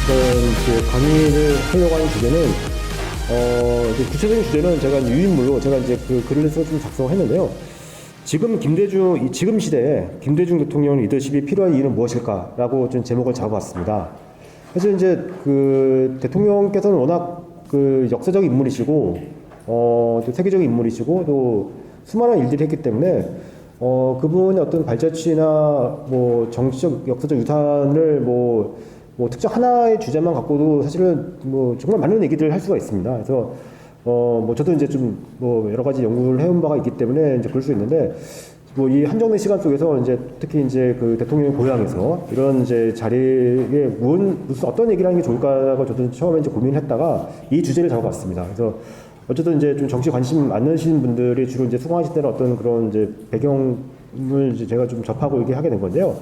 이제 강의를 하려고 하는 주제는, 이제 구체적인 주제는 제가 유인물로 제가 이제 그 글을 써서 좀 작성했는데요. 지금 시대에 김대중 대통령 리더십이 필요한 이유는 무엇일까라고 좀 제목을 잡아봤습니다. 사실 이제 그 대통령께서는 워낙 그 역사적 인물이시고, 또 세계적인 인물이시고, 또 수많은 일들을 했기 때문에, 그분의 어떤 발자취나 뭐 정치적, 역사적 유산을 뭐 특정 하나의 주제만 갖고도 사실은 뭐 정말 많은 얘기들을 할 수가 있습니다. 그래서 뭐 저도 이제 좀 뭐 여러 가지 연구를 해온 바가 있기 때문에 이제 그럴 수 있는데, 뭐 이 한정된 시간 속에서 이제 특히 이제 그 대통령의 고향에서 이런 이제 자리에 무슨 어떤 얘기를 하는 게 좋을까라고 저도 처음에 이제 고민했다가 이 주제를 잡아봤습니다. 그래서 어쨌든 이제 좀 정치 관심 많으신 분들이 주로 이제 수강하실 때는 어떤 그런 이제 배경을 이제 제가 좀 접하고 이렇게 하게 된 건데요.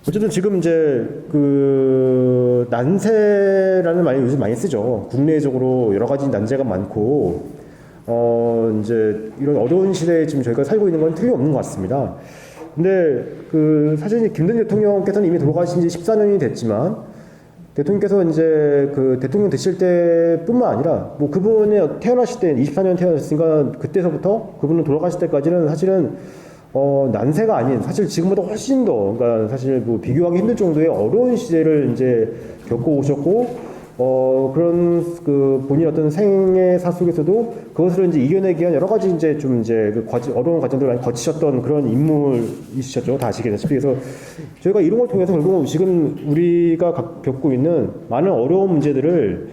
어쨌든 지금 이제 그 난세라는 말을 요즘 많이 쓰죠. 국내적으로 여러 가지 난제가 많고, 이제 이런 어려운 시대에 지금 저희가 살고 있는 건 틀림없는 것 같습니다. 근데 그 사실 김대중 대통령께서는 이미 돌아가신 지 14년이 됐지만, 대통령께서 이제 그 대통령 되실 때뿐만 아니라 뭐 그분이 태어나실 때 24년 태어났으니까 그때서부터 그분은 돌아가실 때까지는 사실은 난세가 아닌, 사실 지금보다 훨씬 더, 그러니까 사실 뭐 비교하기 힘들 정도의 어려운 시대를 이제 겪고 오셨고, 그런 그 본인 어떤 생애사 속에서도 그것을 이제 이겨내기 위한 여러 가지 이제 좀 이제 그 어려운 과정들을 많이 거치셨던 그런 인물이셨죠. 다 아시겠다시피. 그래서 저희가 이런 걸 통해서 결국 지금 우리가 겪고 있는 많은 어려운 문제들을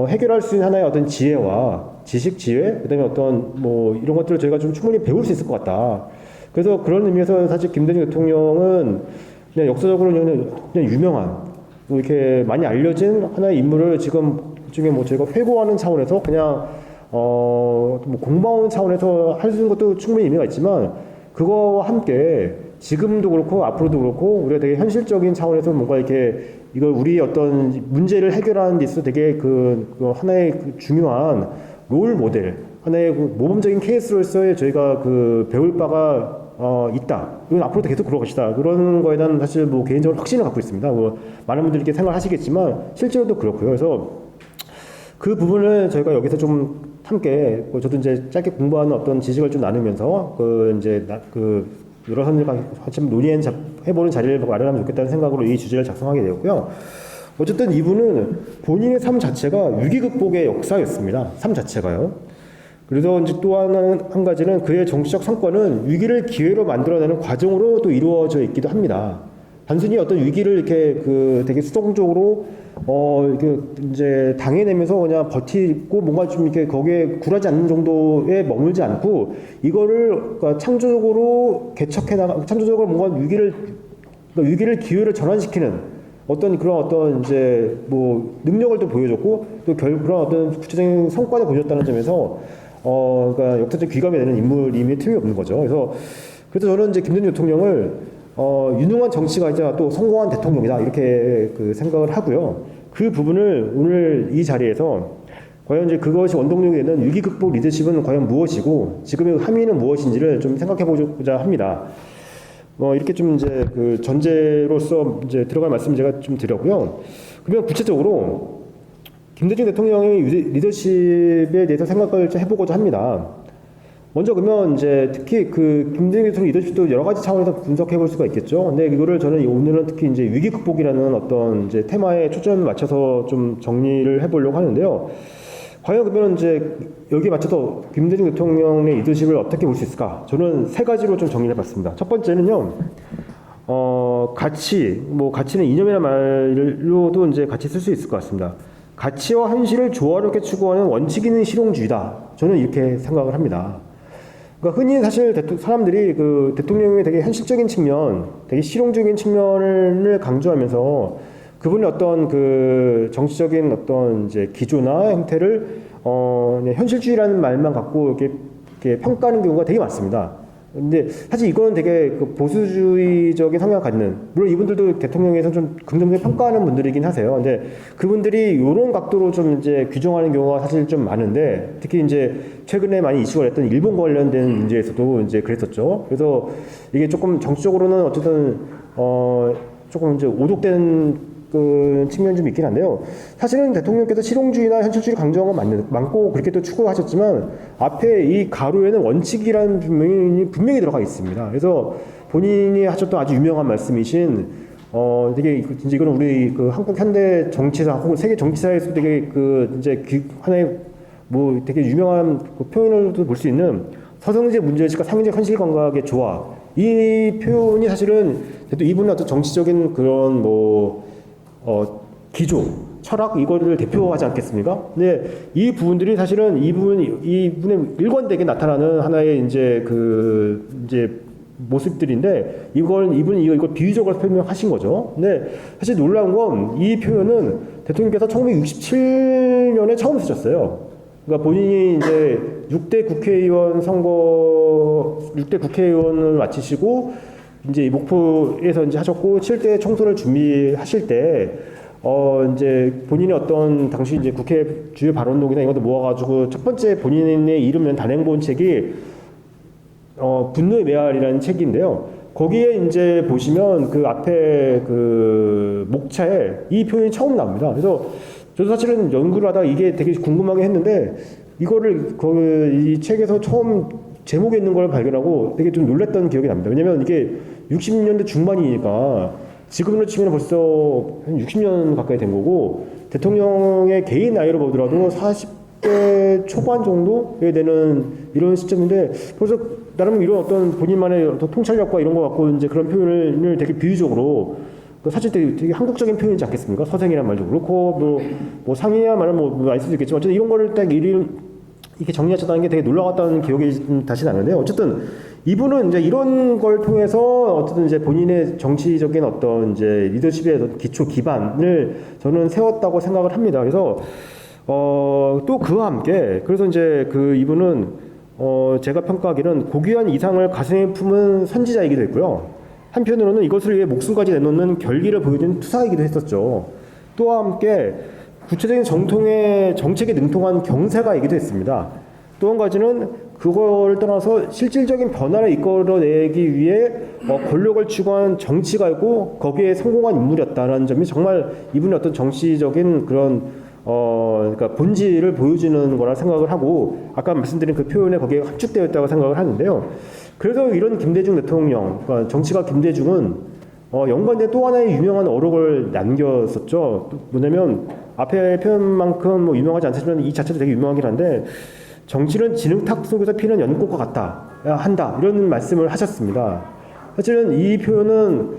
해결할 수 있는 하나의 어떤 지혜와 지식, 지혜, 그다음에 어떤 뭐 이런 것들을 저희가 좀 충분히 배울 수 있을 것 같다. 그래서 그런 의미에서 사실 김대중 대통령은 그냥 역사적으로 그냥 유명한, 뭐 이렇게 많이 알려진 하나의 인물을 지금 중에 뭐 저희가 회고하는 차원에서 그냥 뭐 공부하는 차원에서 할 수 있는 것도 충분히 의미가 있지만, 그거와 함께 지금도 그렇고 앞으로도 그렇고 우리가 되게 현실적인 차원에서 뭔가 이렇게 이걸 우리 어떤 문제를 해결하는 데 있어서 되게 그 하나의 그 중요한 롤 모델, 하나의 그 모범적인 케이스로서의 저희가 그 배울 바가 있다. 이건 앞으로도 계속 그럴 것이다. 그런 거에 대한 사실 뭐 개인적으로 확신을 갖고 있습니다. 뭐 많은 분들이 이렇게 생각하시겠지만 실제로도 그렇고요. 그래서 그 부분을 저희가 여기서 좀 함께, 저도 이제 짧게 공부하는 어떤 지식을 좀 나누면서 그 이제 그 여러 사람들과 같이 논의해보는 자리를 마련하면 좋겠다는 생각으로 이 주제를 작성하게 되었고요. 어쨌든 이분은 본인의 삶 자체가 위기 극복의 역사였습니다. 삶 자체가요. 그래서 이제 또 한 가지는 그의 정치적 성과는 위기를 기회로 만들어내는 과정으로 또 이루어져 있기도 합니다. 단순히 어떤 위기를 이렇게 그 되게 수동적으로 이렇게 이제 당해내면서 그냥 버티고 뭔가 좀 이렇게 거기에 굴하지 않는 정도에 머물지 않고, 이거를 그러니까 창조적으로 창조적으로 뭔가 위기를 기회로 전환시키는 어떤 그런 어떤 이제 뭐 능력을 또 보여줬고, 또 그런 어떤 구체적인 성과를 보여줬다는 점에서 그러니까 역사적 귀감이 되는 인물임이 틀림이 없는 거죠. 그래서 저는 이제 김대중 대통령을 유능한 정치가이자 또 성공한 대통령이다, 이렇게 그 생각을 하고요. 그 부분을 오늘 이 자리에서 과연 이제 그것이 원동력이 되는 위기 극복 리더십은 과연 무엇이고 지금의 함의는 무엇인지를 좀 생각해 보고자 합니다. 이렇게 좀 이제 그 전제로서 이제 들어갈 말씀 제가 좀 드렸고요. 그러면 구체적으로 김대중 대통령의 리더십에 대해서 생각을 좀 해보고자 합니다. 먼저 그러면 이제 특히 그 김대중 대통령 리더십도 여러 가지 차원에서 분석해 볼 수가 있겠죠. 근데 이거를 저는 오늘은 특히 이제 위기 극복이라는 어떤 이제 테마에 초점을 맞춰서 좀 정리를 해보려고 하는데요. 과연 그러면 이제 여기에 맞춰서 김대중 대통령의 리더십을 어떻게 볼 수 있을까? 저는 세 가지로 좀 정리를 해봤습니다. 첫 번째는요, 가치는 이념이라는 말로도 이제 같이 쓸 수 있을 것 같습니다. 가치와 현실을 조화롭게 추구하는 원칙 있는 실용주의다. 저는 이렇게 생각을 합니다. 그러니까 흔히 사실 사람들이 그 대통령의 되게 현실적인 측면, 되게 실용적인 측면을 강조하면서 그분의 어떤 그 정치적인 어떤 이제 기조나 형태를 현실주의라는 말만 갖고 이렇게 평가하는 경우가 되게 많습니다. 근데 사실 이거는 되게 그 보수주의적인 성향을 갖는, 물론 이분들도 대통령에서 좀 긍정적으로 평가하는 분들이긴 하세요. 근데 그분들이 이런 각도로 좀 이제 규정하는 경우가 사실 좀 많은데, 특히 이제 최근에 많이 이슈가 됐던 일본 관련된 문제에서도 이제 그랬었죠. 그래서 이게 조금 정치적으로는 어쨌든 조금 이제 오독된 그 측면이 좀 있긴 한데요. 사실은 대통령께서 실용주의나 현실주의를 강조한 건 많고 그렇게 또 추구하셨지만 앞에 이 가로에는 원칙이라는 분명히 들어가 있습니다. 그래서 본인이 하셨던 아주 유명한 말씀이신 되게 이제 이거는 우리 그 한국 현대 정치사 혹은 세계 정치사에서 되게 그 이제 하나의 뭐 되게 유명한 그 표현을 볼 수 있는 서성제 문제의식과 상징적 현실 감각의 조화. 이 표현이 사실은 이분의 어떤 정치적인 그런 기조, 철학 이거를 대표하지 않겠습니까? 근데 이 부분들이 사실은 이분의 일관되게 나타나는 하나의 이제 모습들인데 이분이 이걸 비유적으로 설명하신 거죠. 근데 사실 놀라운 건 이 표현은 대통령께서 1967년에 처음 쓰셨어요. 그러니까 본인이 이제 6대 국회의원을 마치시고 이제 목포에서 이제 하셨고 7대 총선을 준비하실 때 이제 본인의 어떤 당시 이제 국회 주요 발언록이나 이런 것도 모아가지고 첫 번째 본인의 이름을 단행본 책이 분노의 메아리라는 책인데요. 거기에 이제 보시면 그 앞에 그 목차에 이 표현이 처음 나옵니다. 그래서 저도 사실은 연구를 하다가 이게 되게 궁금하게 했는데 이거를 이 책에서 처음 제목에 있는 걸 발견하고 되게 좀 놀랐던 기억이 납니다. 왜냐면 이게 60년대 중반이니까 지금으로 치면 벌써 한 60년 가까이 된 거고 대통령의 개인 나이로 보더라도 40대 초반 정도에 되는 이런 시점인데 벌써 나름 이런 어떤 본인만의 어떤 통찰력과 이런 거 갖고 이제 그런 표현을 되게 비유적으로 사실 되게 한국적인 표현이지 않겠습니까? 서생이란 말도 그렇고 뭐 상이야 말은 알 수도 있겠지만 어쨌든 이런 거를 딱 이렇게 정리하셨다는 게 되게 놀라웠다는 기억이 다시 나는데요. 어쨌든 이분은 이제 이런 걸 통해서 어쨌든 이제 본인의 정치적인 어떤 이제 리더십의 어떤 기초 기반을 저는 세웠다고 생각을 합니다. 그래서 또 그와 함께 그래서 이제 이분은 제가 평가하기는 고귀한 이상을 가슴에 품은 선지자이기도 했고요. 한편으로는 이것을 위해 목숨까지 내놓는 결기를 보여준 투사이기도 했었죠. 또한 함께 구체적인 정책에 능통한 경세가이기도 했습니다. 또 한 가지는 그걸 떠나서 실질적인 변화를 이끌어내기 위해 권력을 추구한 정치가이고 거기에 성공한 인물이었다는 점이 정말 이분의 어떤 정치적인 그런 그러니까 본질을 보여주는 거라 생각을 하고 아까 말씀드린 그 표현에 거기에 함축되어 있다고 생각을 하는데요. 그래서 이런 김대중 대통령, 그러니까 정치가 김대중은 연관된 또 하나의 유명한 어록을 남겼었죠. 뭐냐면 앞에 표현만큼 유명하지 않지만 이 자체도 되게 유명하긴 한데 정치는 진흙탕 속에서 피는 연꽃과 같다, 한다 이런 말씀을 하셨습니다. 사실은 이 표현은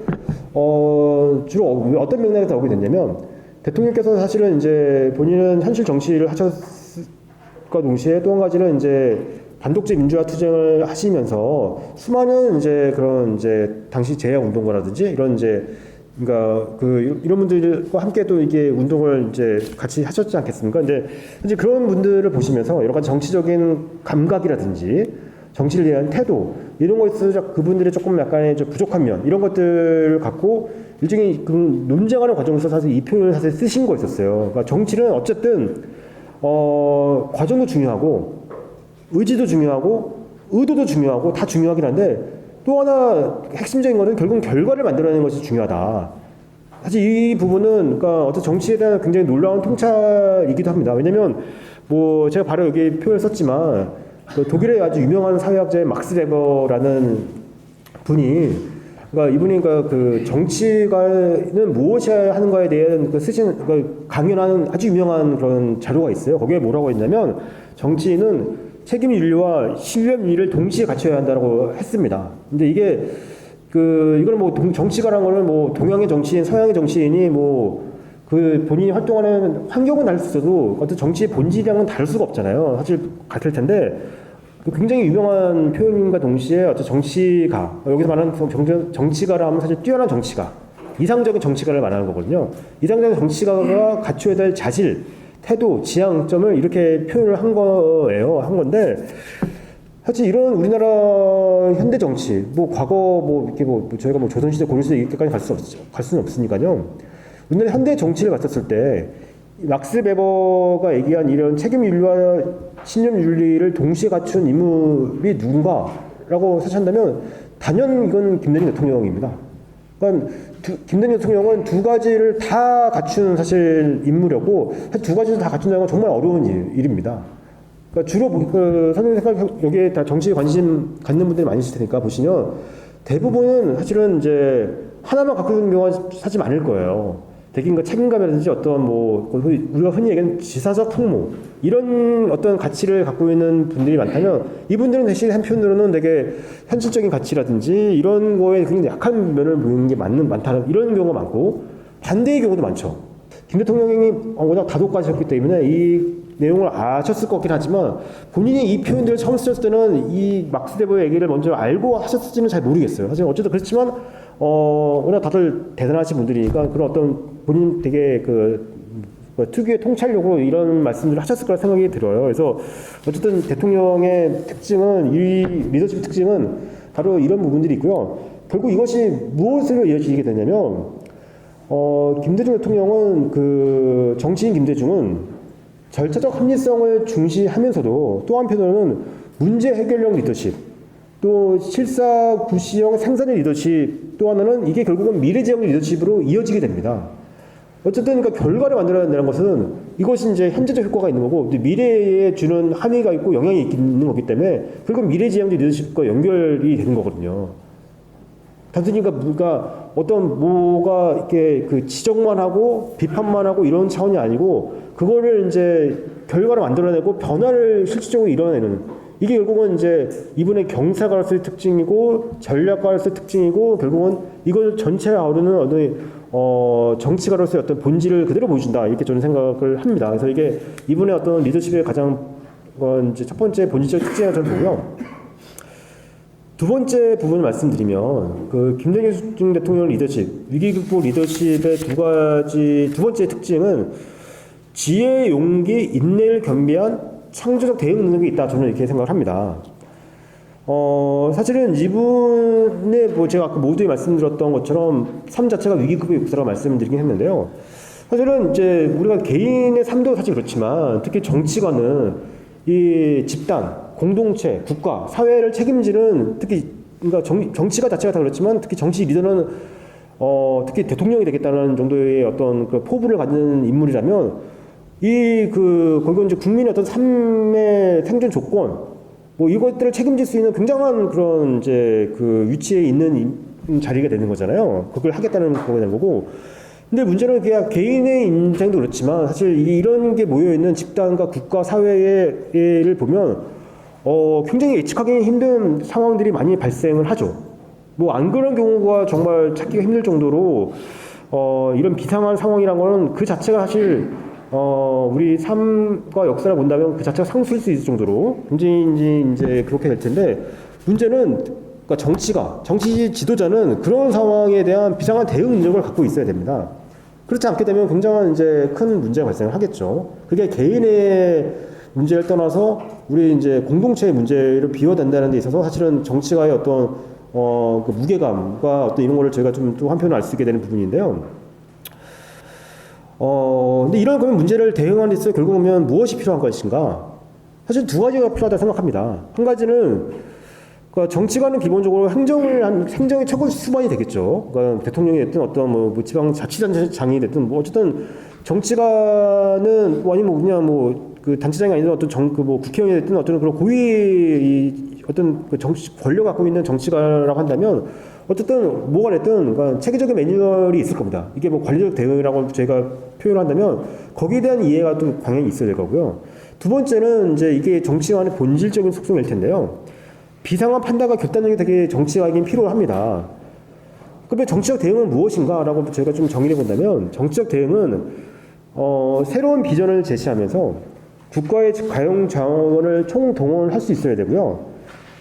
주로 어떤 맥락에서 나오게 됐냐면 대통령께서 사실은 이제 본인은 현실 정치를 하셨과 동시에 또 한 가지는 이제 반독재 민주화 투쟁을 하시면서 수많은 이제 그런 이제 당시 제야 운동가라든지 이런 이제 그러니까 이런 분들과 함께 또 이게 운동을 이제 같이 하셨지 않겠습니까? 이제 그런 분들을 보시면서 여러 가지 정치적인 감각이라든지 정치를 대한 태도 이런 거에 있어서 그분들의 조금 약간의 좀 부족한 면 이런 것들을 갖고 일종의 그 논쟁하는 과정에서 사실 이 표현을 사실 쓰신 거였었어요. 그러니까 정치는 어쨌든 과정도 중요하고 의지도 중요하고 의도도 중요하고 다 중요하긴 한데 또 하나 핵심적인 거는 결국 결과를 만들어내는 것이 중요하다. 사실 이 부분은 그러니까 어떤 정치에 대한 굉장히 놀라운 통찰이기도 합니다. 왜냐면 제가 바로 여기 표현을 썼지만 독일의 아주 유명한 사회학자의 막스 베버라는 분이 그러니까 이분이 그 정치가는 무엇이어야 하는가에 대한 쓰신 강연하는 아주 유명한 그런 자료가 있어요. 거기에 뭐라고 했냐면 정치인은 책임윤리와 신념윤리를 동시에 갖춰야 한다고 했습니다. 근데 이게 이거는 정치가라는 거는 동양의 정치인, 서양의 정치인이 본인이 활동하는 환경은 다를 수 있어도 어떤 정치의 본질이랑은 다를 수가 없잖아요. 사실 같을 텐데 굉장히 유명한 표현과 동시에 어떤 정치가 여기서 말하는 정치가라 하면 사실 뛰어난 정치가, 이상적인 정치가를 말하는 거거든요. 이상적인 정치가가 갖춰야 될 자질, 태도, 지향점을 이렇게 표현을 한 건데 사실 이런 우리나라 현대 정치, 과거 이렇게 저희가 조선시대, 고려시대 이렇게까지 갈 수는 없으니까요. 우리나라 현대 정치를 봤었을 때 막스 베버가 얘기한 이런 책임윤리와 신념윤리를 동시에 갖춘 인물이 누군가라고 사실한다면 단연 이건 김대중 대통령입니다. 그러니까 김대중 대통령은 두 가지를 다 갖춘 사실 인물이었고, 사실 두 가지를 다 갖춘다는 건 정말 어려운 일입니다. 그러니까 주로 선생님 생각 여기에 다 정치에 관심 갖는 분들이 많으실 테니까 보시면 대부분은 사실은 이제 하나만 갖고 있는 경우가 사실 많을 거예요. 대기인과 책임감이라든지 어떤 뭐 우리가 흔히 얘기하는 지사적 통모 이런 어떤 가치를 갖고 있는 분들이 많다면, 이분들은 대신 한편으로는 되게 현실적인 가치라든지 이런 거에 굉장히 약한 면을 보이는 게 많다 이런 경우가 많고, 반대의 경우도 많죠. 김 대통령이 워낙 다독가셨기 때문에 이 내용을 아셨을 것 같긴 하지만, 본인이 이 표현들을 처음 쓰셨을 때는 이 막스 베버의 얘기를 먼저 알고 하셨을지는 잘 모르겠어요. 사실 어쨌든 그렇지만 워낙 다들 대단하신 분들이니까 그런 어떤 본인 되게 특유의 통찰력으로 이런 말씀들을 하셨을 거라 생각이 들어요. 그래서 어쨌든 대통령의 특징은, 이 리더십 특징은 바로 이런 부분들이 있고요. 결국 이것이 무엇으로 이어지게 되냐면, 김대중 대통령은 정치인 김대중은 절차적 합리성을 중시하면서도 또 한편으로는 문제 해결형 리더십, 또 실사구시형 생산의 리더십, 또 하나는 이게 결국은 미래지향 리더십으로 이어지게 됩니다. 어쨌든 그러니까 결과를 만들어낸다는 것은 이것이 이제 현재적 효과가 있는 거고, 미래에 주는 함의가 있고 영향이 있는 거기 때문에 결국 미래지향적 리더십과 연결이 되는 거거든요. 단순히 그러니까 어떤 뭐가 이렇게 지적만 하고 비판만 하고 이런 차원이 아니고, 그거를 이제 결과를 만들어내고 변화를 실질적으로 이뤄내는, 이게 결국은 이제 이분의 경사가로서의 특징이고 전략가로서의 특징이고, 결국은 이걸 전체에 아우르는 어떤 정치가로서의 어떤 본질을 그대로 보여준다, 이렇게 저는 생각을 합니다. 그래서 이게 이분의 어떤 리더십의 가장 이제 첫 번째 본질적 특징이라고 저는 보고요. 두 번째 부분을 말씀드리면, 김대중 대통령 리더십, 위기극복 리더십의 두 번째 특징은 지혜, 용기, 인내를 겸비한 창조적 대응 능력이 있다, 저는 이렇게 생각을 합니다. 사실은 이분의 제가 아까 모두에 말씀드렸던 것처럼 삶 자체가 위기급의 역사라고 말씀드리긴 했는데요. 사실은 이제 우리가 개인의 삶도 사실 그렇지만, 특히 정치관은 이 집단, 공동체, 국가, 사회를 책임지는, 특히 그러니까 정치가 자체가 다 그렇지만 특히 정치 리더는 특히 대통령이 되겠다는 정도의 어떤 포부를 갖는 인물이라면, 결국은 이제 국민의 어떤 삶의 생존 조건, 뭐 이것들을 책임질 수 있는 굉장한 그런 이제 위치에 있는 자리가 되는 거잖아요. 그걸 하겠다는 거가 되는 거고. 근데 문제는 그냥 개인의 인생도 그렇지만 사실 이런 게 모여 있는 집단과 국가, 사회를 보면 굉장히 예측하기 힘든 상황들이 많이 발생을 하죠. 뭐 안 그런 경우가 정말 찾기가 힘들 정도로 이런 비상한 상황이란 거는 그 자체가 사실 우리 삶과 역사를 본다면 그 자체가 상수일 수 있을 정도로 굉장히 이제 그렇게 될 텐데, 문제는 그러니까 정치 지도자는 그런 상황에 대한 비상한 대응 능력을 갖고 있어야 됩니다. 그렇지 않게 되면 굉장한 이제 큰 문제가 발생을 하겠죠. 그게 개인의 문제를 떠나서 우리 이제 공동체의 문제를 비워댄다는 데 있어서 사실은 정치가의 어떤 무게감과 어떤 이런 거를 저희가 좀 한편으로 알 수 있게 되는 부분인데요. 근데 이런 그런 문제를 대응하는 데 있어서 결국 보면 무엇이 필요한 것인가? 사실 두 가지가 필요하다고 생각합니다. 한 가지는 그러니까 정치관은 기본적으로 행정의 최고 수반이 되겠죠. 그러니까 대통령이 됐든 어떤 뭐 지방 자치단체장이 됐든 뭐 어쨌든 정치관은 아니면 그냥 단체장이 아니라 어떤 국회의원이 됐든 어떤 그런 고위 어떤 정치 권력 갖고 있는 정치가라고 한다면 어쨌든 뭐가 됐든 그러니까 체계적인 매뉴얼이 있을 겁니다. 이게 뭐 관리적 대응이라고 저희가 표현을 한다면 거기에 대한 이해가 또 당연히 있어야 될 거고요. 두 번째는 이제 이게 정치관의 본질적인 속성일 텐데요. 비상한 판단과 결단력이 되게 정치가에겐 필요합니다. 그러면 정치적 대응은 무엇인가라고 저희가 좀 정의해 본다면, 정치적 대응은 새로운 비전을 제시하면서 국가의 가용 자원을 총동원할 수 있어야 되고요.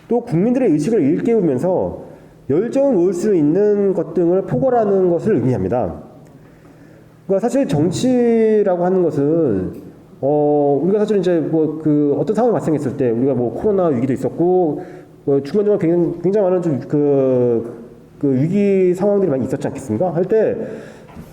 또 국민들의 의식을 일깨우면서 열정을 모을 수 있는 것 등을 포괄하는 것을 의미합니다. 그러니까 사실 정치라고 하는 것은 우리가 사실 이제 어떤 상황이 발생했을 때 우리가 코로나 위기도 있었고 중간중간 굉장히 많은 위기 상황들이 많이 있었지 않겠습니까? 할 때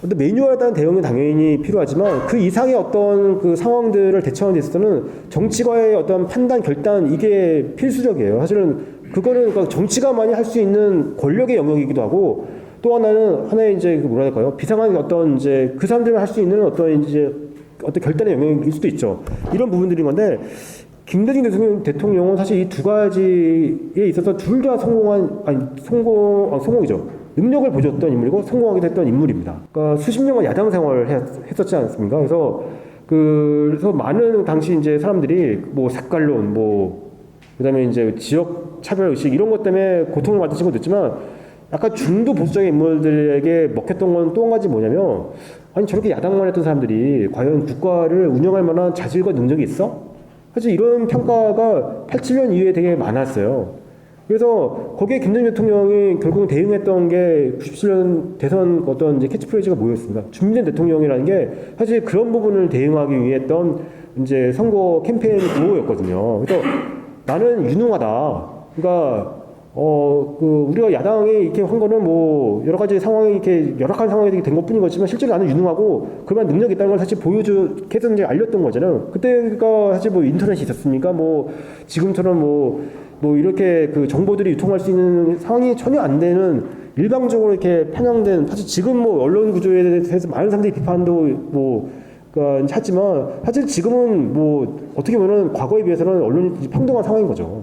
어떤 매뉴얼에 따른 대응이 당연히 필요하지만 그 이상의 어떤 상황들을 대처하는 데 있어서는 정치가의 어떤 판단, 결단, 이게 필수적이에요. 사실은 그거는 그러니까 정치가만이 할 수 있는 권력의 영역이기도 하고, 또 하나의 이제 뭐라 할까요? 비상한 어떤 이제 그 사람들만 할 수 있는 어떤 이제 어떤 결단의 영역일 수도 있죠. 이런 부분들인 건데 김대중 대통령은 사실 이 두 가지에 있어서 둘 다 성공이죠. 능력을 보여줬던 인물이고 성공하기도 했던 인물입니다. 그러니까 수십 년간 야당 생활을 했었지 않습니까? 그래서 많은 당시 이제 사람들이 뭐 색깔론, 그다음에 이제 지역 차별 의식 이런 것 때문에 고통을 받은 친구도 있지만 약간 중도 보수적인 인물들에게 먹혔던 건 또 한 가지 뭐냐면 아니 저렇게 야당만 했던 사람들이 과연 국가를 운영할 만한 자질과 능력이 있어? 사실 이런 평가가 87년 이후에 되게 많았어요. 그래서 거기에 김대중 대통령이 결국 대응했던 게 97년 대선 어떤 이제 캐치프레이즈가 뭐였습니까? 준비된 대통령이라는 게 사실 그런 부분을 대응하기 위해 했던 이제 선거 캠페인 구호였거든요. 그래서 나는 유능하다. 그러니까 우리가 야당이 이렇게 한 거는 뭐 여러 가지 상황이 이렇게 열악한 상황이 된 것뿐인 거지만 실제로 나는 유능하고 그런 능력이 있다는 걸 사실 계속 이제 알렸던 거잖아요. 그때가 사실 뭐 인터넷이 있었습니까? 뭐 지금처럼 뭐 이렇게 그 정보들이 유통할 수 있는 상황이 전혀 안 되는 일방적으로 이렇게 편향된 사실 지금 뭐 언론 구조에 대해서 많은 사람들이 비판도 그러니까 하지만 사실 지금은 뭐 어떻게 보면 과거에 비해서는 언론이 평등한 상황인 거죠.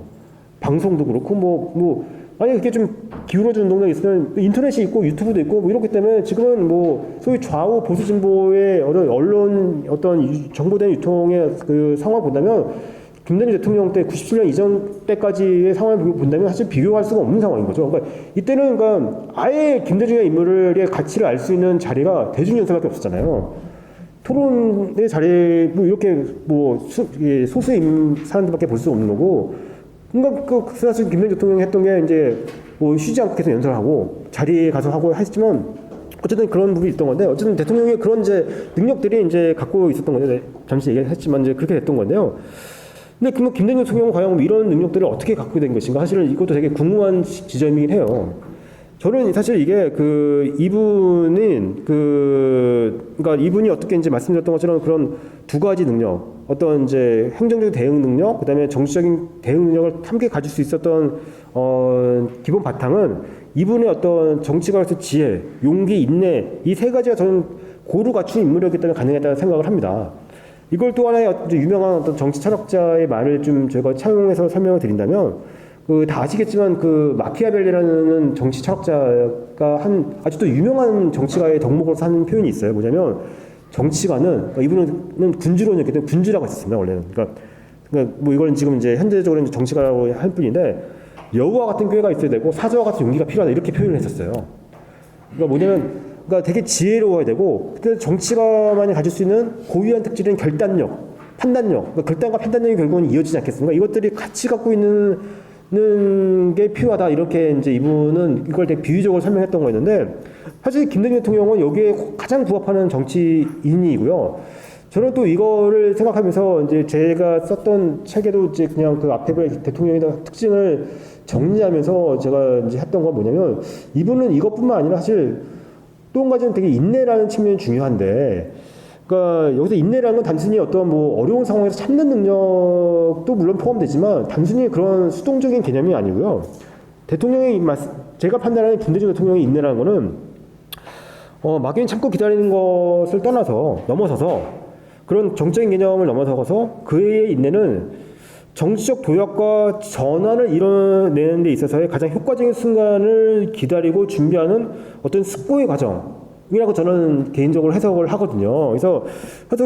방송도 그렇고 아니 그게 좀 기울어주는 동작이 있으면 인터넷이 있고 유튜브도 있고 뭐 이렇기 때문에 지금은 뭐 소위 좌우 보수 진보의 언론 어떤 정보된 유통의 그 상황을 본다면 김대중 대통령 때 97년 이전 때까지의 상황을 본다면 사실 비교할 수가 없는 상황인 거죠. 그러니까 이때는 그러니까 아예 김대중의 인물의 가치를 알 수 있는 자리가 대중연설밖에 없었잖아요. 토론의 자리 이렇게 소수의 사람들밖에 볼 수 없는 거고. 그러니까 사실 김대중 대통령이 했던 게 이제 쉬지 않고 계속 연설하고 자리에 가서 하고 했지만 어쨌든 그런 부분이 있던 건데 어쨌든 대통령의 그런 이제 능력들이 이제 갖고 있었던 건데 잠시 얘기했지만 이제 그렇게 됐던 건데요. 근데 김대중 대통령은 과연 이런 능력들을 어떻게 갖고 된 것인가 사실은 이것도 되게 궁금한 지점이긴 해요. 저는 사실 이게 그러니까 이분이 어떻게 이제 말씀드렸던 것처럼 그런 두 가지 능력, 어떤 이제 행정적 대응 능력, 그다음에 정치적인 대응 능력을 함께 가질 수 있었던 기본 바탕은 이분의 어떤 정치가로서 지혜, 용기, 인내 이 세 가지가 저는 고루 갖춘 인물이었기 때문에 가능했다는 생각을 합니다. 이걸 또 하나의 유명한 어떤 정치 철학자의 말을 좀 제가 차용해서 설명을 드린다면 다 아시겠지만 마키아벨리라는 정치 철학자가 아주 또 유명한 정치가의 덕목으로서 하는 표현이 있어요. 뭐냐면 정치가는 이분은 군주론이었기 때문에 군주라고 했었습니다. 원래는 그러니까 뭐 이거는 지금 이제 현재적으로 이제 정치가라고 할 뿐인데 여우와 같은 꾀가 있어야 되고 사자와 같은 용기가 필요하다 이렇게 표현을 했었어요. 그러니까 뭐냐면 되게 지혜로워야 되고 그때 정치가만이 가질 수 있는 고유한 특질인 결단력, 판단력, 결단과 판단력이 결국은 이어지지 않겠습니까? 이것들이 같이 갖고 있는 게 필요하다 이렇게 이제 이분은 이걸 되게 비유적으로 설명했던 거였는데 사실 김대중 대통령은 여기에 가장 부합하는 정치인이고요. 저는 또 이거를 생각하면서 이제 제가 썼던 책에도 이제 그냥 그 앞에 대통령의 특징을 정리하면서 제가 이제 했던 건 뭐냐면 이분은 이것뿐만 아니라 사실 또 한 가지는 되게 인내라는 측면이 중요한데 그러니까 여기서 인내라는 건 단순히 어떤 어려운 상황에서 참는 능력도 물론 포함되지만 단순히 그런 수동적인 개념이 아니고요. 제가 판단하는 김대중 대통령의 인내라는 거는 막연히 참고 기다리는 것을 넘어서서 그런 정적인 개념을 넘어서서 그의 인내는 정치적 도약과 전환을 이뤄내는 데 있어서의 가장 효과적인 순간을 기다리고 준비하는 어떤 숙고의 과정이라고 저는 개인적으로 해석을 하거든요. 그래서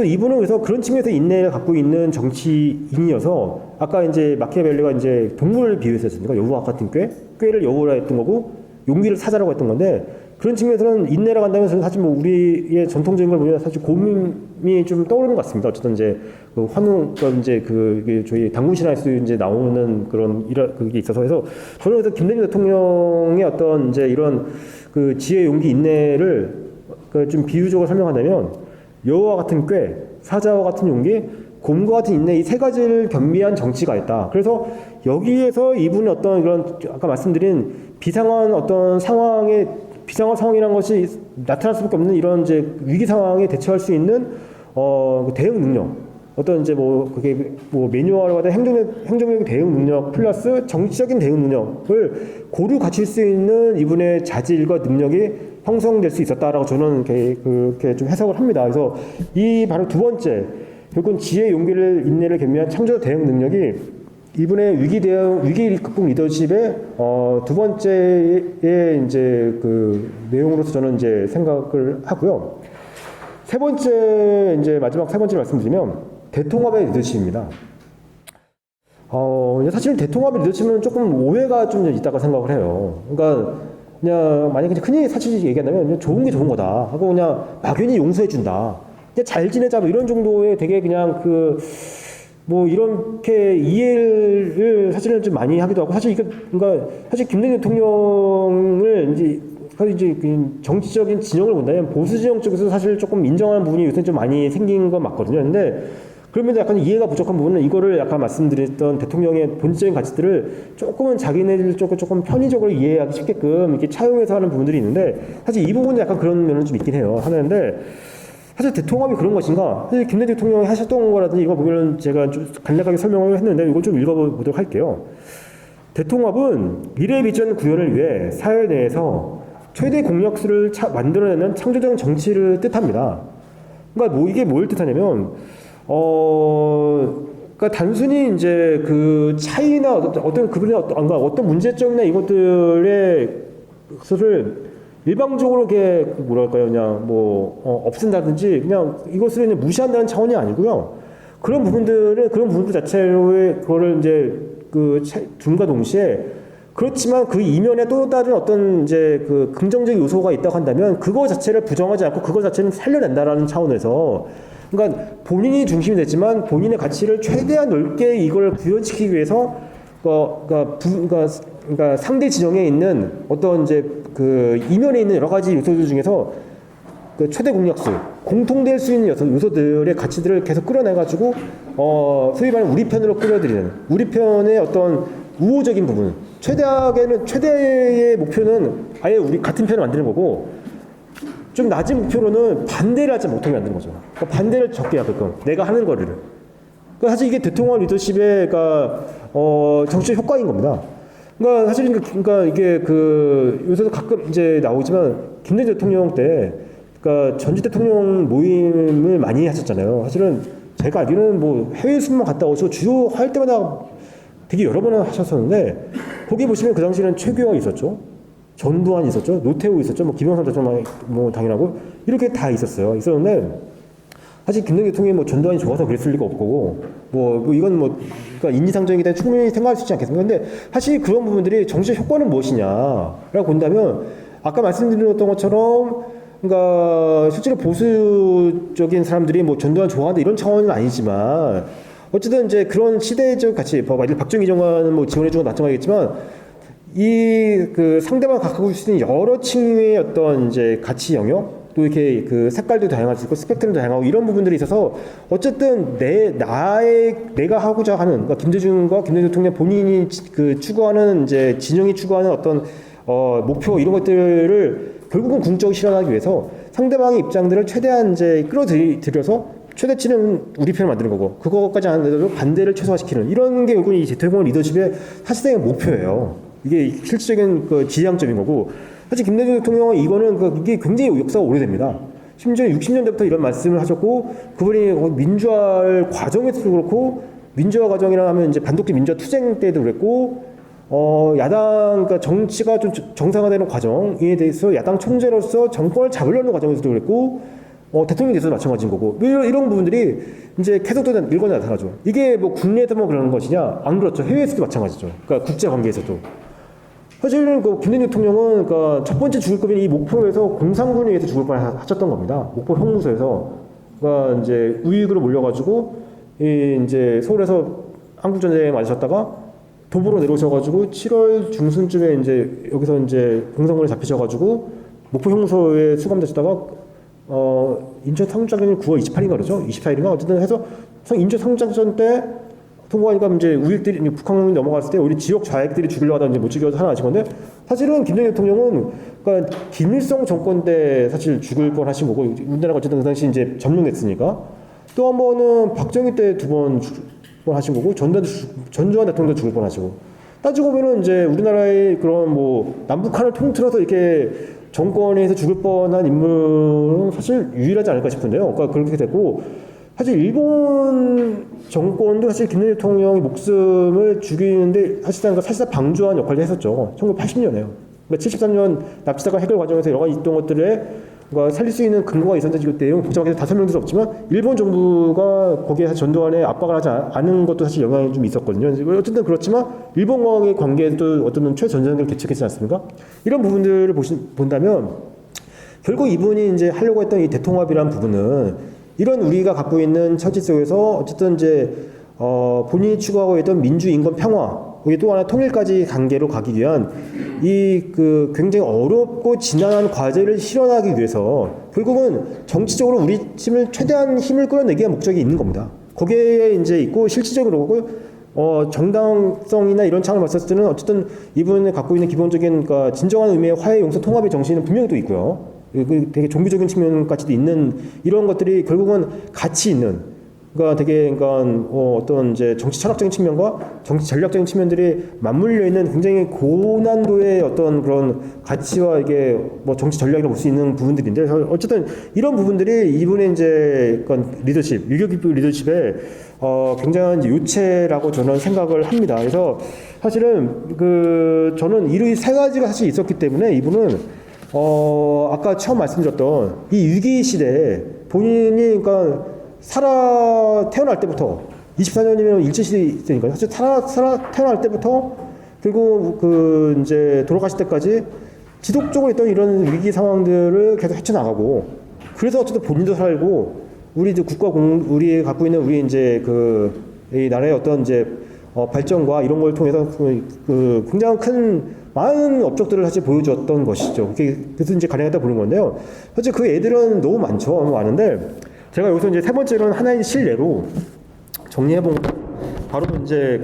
이분은 그런 측면에서 인내를 갖고 있는 정치인이어서 아까 이제 마키아벨리가 이제 동물을 비유했었으니까 여우와 같은 꾀를 여우라 했던 거고 용기를 사자라고 했던 건데 그런 측면에서는 인내라고 한다면 사실 우리의 전통적인 걸 보면 사실 고민이 좀 떠오르는 것 같습니다. 어쨌든 이제 이제 저희 당군 신화에서 이제 나오는 그게 있어서 저는 그래서 김대중 대통령의 어떤 이제 이런 지혜, 용기, 인내를 좀 비유적으로 설명한다면 여우와 같은 꾀, 사자와 같은 용기, 곰과 같은 인내 이 세 가지를 겸비한 정치가였다. 그래서 여기에서 이분은 어떤 이런 아까 말씀드린 비상한 상황이라는 것이 나타날 수밖에 없는 이런 이제 위기 상황에 대처할 수 있는 대응 능력, 어떤 이제 뭐 그게 뭐 매뉴얼화된 행정력 대응 능력 플러스 정치적인 대응 능력을 고루 갖출 수 있는 이분의 자질과 능력이 형성될 수 있었다라고 저는 그렇게 좀 해석을 합니다. 그래서 이 바로 두 번째, 결국은 지혜, 용기를 인내를 겸비한 창조 대응 능력이 이분의 위기 극복 리더십의 두 번째의 이제 그 내용으로서 저는 이제 생각을 하고요. 세 번째, 이제 마지막 세 번째 말씀드리면 대통합의 리더십입니다. 사실 대통합의 리더십은 조금 오해가 좀 있다고 생각을 해요. 그러니까 그냥 만약에 흔히 사실 얘기한다면 그냥 좋은 게 좋은 거다 하고 그냥 막연히 용서해 준다. 그냥 잘 지내자 뭐 이런 정도의 되게 그냥 뭐 이렇게 이해를 사실은 좀 많이 하기도 하고 사실 그러니까 사실 김대중 대통령을 사실 이제 정치적인 진영을 본다면 보수 진영 쪽에서 사실 조금 인정하는 부분이 요새 좀 많이 생긴 건 맞거든요. 근데 그러면 약간 이해가 부족한 부분은 이거를 약간 말씀드렸던 대통령의 본질적인 가치들을 조금은 자기네들 쪽을 조금 편의적으로 이해하기 쉽게끔 이렇게 차용해서 하는 부분들이 있는데 사실 이 부분은 약간 그런 면은 좀 있긴 해요. 하는데 사실 대통합이 그런 것인가? 사실 김대중 대통령이 하셨던 거라든지 이거 보면 제가 좀 간략하게 설명을 했는데 이걸 좀 읽어보도록 할게요. 대통합은 미래 비전 구현을 위해 사회 내에서 최대 공약수를 만들어내는 창조적 정치를 뜻합니다. 그러니까 뭐 이게 뭘 뜻하냐면, 그러니까 단순히 이제 그 차이나 어떤 그분의 어떤 문제점이나 이것들의 것을 일방적으로 이렇게 뭐랄까요, 그냥 없앤다든지 그냥 이것을 그냥 무시한다는 차원이 아니고요. 그런 부분들 자체로의 그거를 이제 둠과 동시에 그렇지만 그 이면에 또 다른 어떤 이제 그 긍정적인 요소가 있다고 한다면 그거 자체를 부정하지 않고 그거 자체는 살려낸다라는 차원에서 그러니까 본인이 중심이 됐지만 본인의 가치를 최대한 넓게 이걸 구현시키기 위해서 그러니까 상대 진영에 있는 어떤 이제 그 이면에 있는 여러 가지 요소들 중에서 그 최대 공약수, 공통될 수 있는 요소들의 가치들을 계속 끌어내가지고 소위 말하는 우리 편으로 끌어들이는 우리 편의 어떤 우호적인 부분, 최대의 목표는 아예 우리 같은 편을 만드는 거고 좀 낮은 목표로는 반대를 하지 못하게 만드는 거죠. 그러니까 반대를 적게 하게끔 내가 하는 거를. 그러니까 사실 이게 대통합 리더십의 정치적 효과인 겁니다. 그러니까 사실 그러니까 이게 요새도 가끔 이제 나오지만 김대중 대통령 때 그러니까 전직 대통령 모임을 많이 하셨잖아요. 사실은 제가 알기로는 뭐 해외 순방 갔다 오셔서 주요 할 때마다 되게 여러 번 하셨었는데 거기 보시면 그 당시에는 최규하 있었죠. 전두환 있었죠. 노태우 있었죠. 뭐 김영삼 대통령 뭐 당연하고 이렇게 다 있었는데 사실 김대중 대통령이 뭐 전두환이 좋아서 그랬을 리가 없고 이건 그러니까 인지상정이기 때문에 충분히 생각할 수 있지 않겠습니까? 근데 사실 그런 부분들이 정치적 효과는 무엇이냐라고 본다면 아까 말씀드렸던 것처럼 그러니까 실제로 보수적인 사람들이 뭐 전두환 좋아한다 이런 차원은 아니지만 어쨌든 이제 그런 시대적 가치, 박정희 장관은 뭐 지원해주고 마찬가지겠지만 이 상대방 갖고 있는 여러 층의 어떤 이제 가치 영역 또 이렇게 색깔도 다양할 수 있고 스펙트럼도 다양하고 이런 부분들이 있어서 어쨌든 내가 하고자 하는 그러니까 김대중과 김대중 대통령 본인이 추구하는 이제 진영이 추구하는 어떤 목표 이런 것들을 결국은 궁극적으로 실현하기 위해서 상대방의 입장들을 최대한 이제 끌어들여서 최대치는 우리 편을 만드는 거고 그거까지 안 해도 반대를 최소화시키는 이런 게 결국은 이 대통령 리더십의 사실상의 목표예요. 이게 실질적인 지향점인 거고 사실 김대중 대통령은 이거는 이게 굉장히 역사가 오래됩니다. 심지어 60년대부터 이런 말씀을 하셨고 그분이 민주화 과정에서도 그렇고 민주화 과정이라 하면 이제 반독재 민주화 투쟁 때도 그랬고 그러니까 정치가 좀 정상화되는 과정에 대해서 야당 총재로서 정권을 잡으려는 과정에서도 그랬고 대통령에 대해서도 마찬가지인 거고 이런 부분들이 이제 계속도 일관되게 나타나죠. 이게 뭐 국내에서만 그러는 것이냐? 안 그렇죠. 해외에서도 마찬가지죠. 그러니까 국제 관계에서도. 사실은 김대중 대통령은 첫 번째 죽을 거면 이 목포에서 공산군에 의해서 죽을 뻔하셨던 겁니다. 목포 형무소에서 이제 우익으로 몰려가지고 이제 서울에서 한국전쟁에 맞으셨다가 도보로 내려오셔가지고 7월 중순쯤에 이제 여기서 이제 공산군에 잡히셔가지고 목포 형무소에 수감되시다가 인천 상륙작전이 9월 28일인가 그러죠? 24일인가 어쨌든 해서 인천 상륙작전 때 통과하니까 이제 우익들이 북한군이 넘어갔을 때 우리 지역 좌익들이 죽이려고 하다 이제 못 죽여서 하나 하신 건데 사실은 김대중 대통령은 그러니까 김일성 정권 때 사실 죽을 뻔 하신 거고 우리나라가 어쨌든 그 당시 이제 점령됐으니까 또 한 번은 박정희 때 2번 죽을 뻔하신 거고 전두환 대통령도 죽을 뻔하시고 따지고 보면은 이제 우리나라의 그런 뭐 남북한을 통틀어서 이렇게 정권에서 죽을 뻔한 인물은 사실 유일하지 않을까 싶은데요. 그러니까 그렇게 됐고 사실 일본 정권도 사실 김대중 대통령이 목숨을 죽이는데 사실상 방주한 역할을 했었죠. 1980년에요. 그러니까 73년 납치사건 해결 과정에서 여러 가지 있던 것들에 그러니까 살릴 수 있는 근거가 있었는데 그 내용 복잡하게 다 설명드릴 수 없지만 일본 정부가 거기에 전두환에 압박을 하지 않은 것도 사실 영향이 좀 있었거든요. 어쨌든 그렇지만 일본과의 관계에도 어떤 최전선을 개척했지 않습니까? 이런 부분들을 본다면 결국 이분이 이제 하려고 했던 이 대통합이라는 부분은 이런 우리가 갖고 있는 처지 속에서 어쨌든 이제 본인이 추구하고 있던 민주, 인권, 평화 거기 또 하나 통일까지 단계로 가기 위한 이 그 굉장히 어렵고 지난한 과제를 실현하기 위해서 결국은 정치적으로 우리 팀을 최대한 힘을 끌어내기가 목적이 있는 겁니다. 거기에 이제 있고 실질적으로 정당성이나 이런 차원을 봤을 때는 어쨌든 이분이 갖고 있는 기본적인 그러니까 진정한 의미의 화해, 용서, 통합의 정신은 분명히 또 있고요. 되게 종교적인 측면까지도 있는 이런 것들이 결국은 같이 있는 그러니까 되게 그러니까 어떤 이제 정치 철학적인 측면과 정치 전략적인 측면들이 맞물려 있는 굉장히 고난도의 어떤 그런 가치와 이게 뭐 정치 전략이라고 볼 수 있는 부분들인데 어쨌든 이런 부분들이 이분의 이제 그러니까 리더십, 유교 리더십의 굉장한 이제 요체라고 저는 생각을 합니다. 그래서 사실은 저는 이 세 가지가 사실 있었기 때문에 이분은 아까 처음 말씀드렸던 이 위기 시대에 본인이 그러니까 태어날 때부터 24년이면 일제시대니까 사실 태어날 때부터 그리고 이제 돌아가실 때까지 지속적으로 있던 이런 위기 상황들을 계속 헤쳐나가고 그래서 어쨌든 본인도 살고 우리 이제 우리 갖고 있는 우리 이제 이 나라의 어떤 이제 발전과 이런 걸 통해서 굉장히 많은 업적들을 사실 보여줬던 것이죠. 그래서 이제 가능하다 보는 건데요. 사실 그 애들은 너무 많은데 제가 여기서 이제 세 번째로는 하나의 실례로 정리해본 바로 이제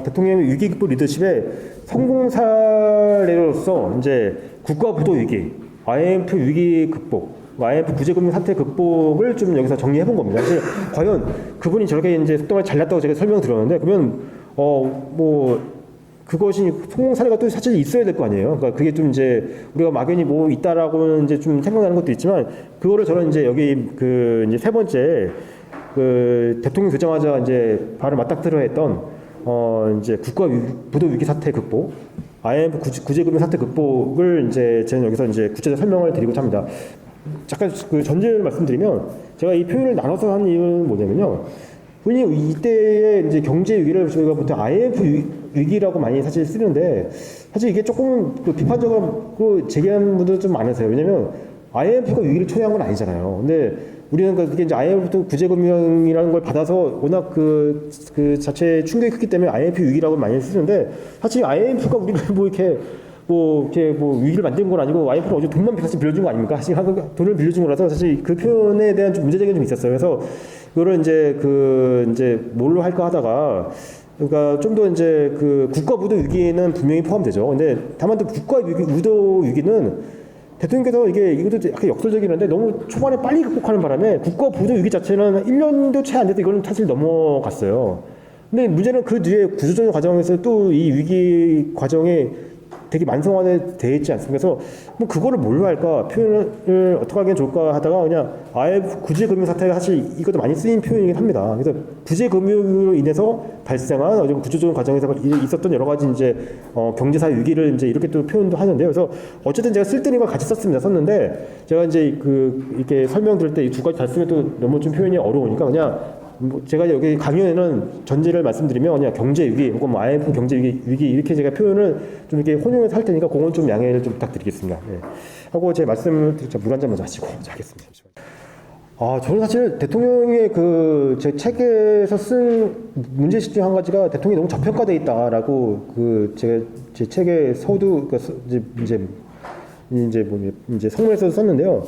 대통령의 위기 극복 리더십의 성공 사례로서 이제 국가 부도 위기, IMF 위기 극복, IMF 구제금융 사태 극복을 좀 여기서 정리해본 겁니다. 사실 과연 그분이 저렇게 이제 속도가 잘났다고 제가 설명드렸는데 그러면 그것이 성공 사례가 또 사실 있어야 될 거 아니에요. 그러니까 그게 좀 이제 우리가 막연히 뭐 있다라고는 이제 좀 생각나는 것도 있지만 그거를 저는 이제 여기 이제 세 번째 대통령 되자마자 이제 바로 맞닥뜨려 했던 이제 국가 부도 위기 사태 극복, IMF 구제금융 사태 극복을 이제 저는 여기서 이제 구체적 설명을 드리고자 합니다. 잠깐 전제를 말씀드리면 제가 이 표현을 나눠서 한 이유는 뭐냐면요. 본인이 이때의 이제 경제 위기를 저희가 보통 IMF 위기라고 많이 사실 쓰는데 사실 이게 조금 비판적으로 제기하는 분들도 좀 많으세요. 왜냐면 IMF가 위기를 초래한 건 아니잖아요. 근데 우리는 그게 이제 IMF 구제금융이라는 걸 받아서 워낙 그 자체의 충격이 크기 때문에 IMF 위기라고 많이 쓰는데 사실 IMF가 우리를 위기를 만든 건 아니고 IMF는 어제 돈만 사실 빌려준 거 아닙니까? 사실 돈을 빌려준 거라서 사실 그 표현에 대한 좀 문제제기가 좀 있었어요. 그래서 그거를 이제 뭘로 할까 하다가 그러니까 좀 더 이제 국가 부도 위기는 분명히 포함되죠. 근데 다만 또 국가 부도 위기는 대통령께서 이것도 약간 역설적이긴 한데 너무 초반에 빨리 극복하는 바람에 국가 부도 위기 자체는 1년도 채 안 돼서 이거는 사실 넘어갔어요. 근데 문제는 그 뒤에 구조조정 과정에서 또 이 위기 과정에 되게 만성화되어 있지 않습니까? 그래서 뭐 그거를 뭘로 할까 표현을 어떻게 하면 좋을까 하다가 그냥 IMF 구제금융 사태가 사실 이것도 많이 쓰인 표현이긴 합니다. 그래서 구제금융으로 인해서 발생한 어떤 구조조정 과정에서 있었던 여러 가지 이제 경제사 위기를 이제 이렇게 또 표현도 하는데요. 그래서 어쨌든 제가 쓸 때는 걸 같이 썼는데 제가 이제 이렇게 설명드릴 때 이 두 가지 다 쓰면 또 너무 좀 표현이 어려우니까 그냥 제가 여기 강연에는 전제를 말씀드리면 그냥 경제 위기 혹은 뭐 IMF 경제 위기 이렇게 제가 표현을 좀 이렇게 혼용해서 할 테니까 그건 좀 양해를 좀 부탁드리겠습니다. 네. 하고 제 말씀을 물 한 잔 먼저 하시고 하겠습니다. 저는 사실 대통령의 제 책에서 쓴 문제식 중 한 가지가 대통령이 너무 저평가되어 있다라고 제 책의 서두 이제 성문에서 썼는데요.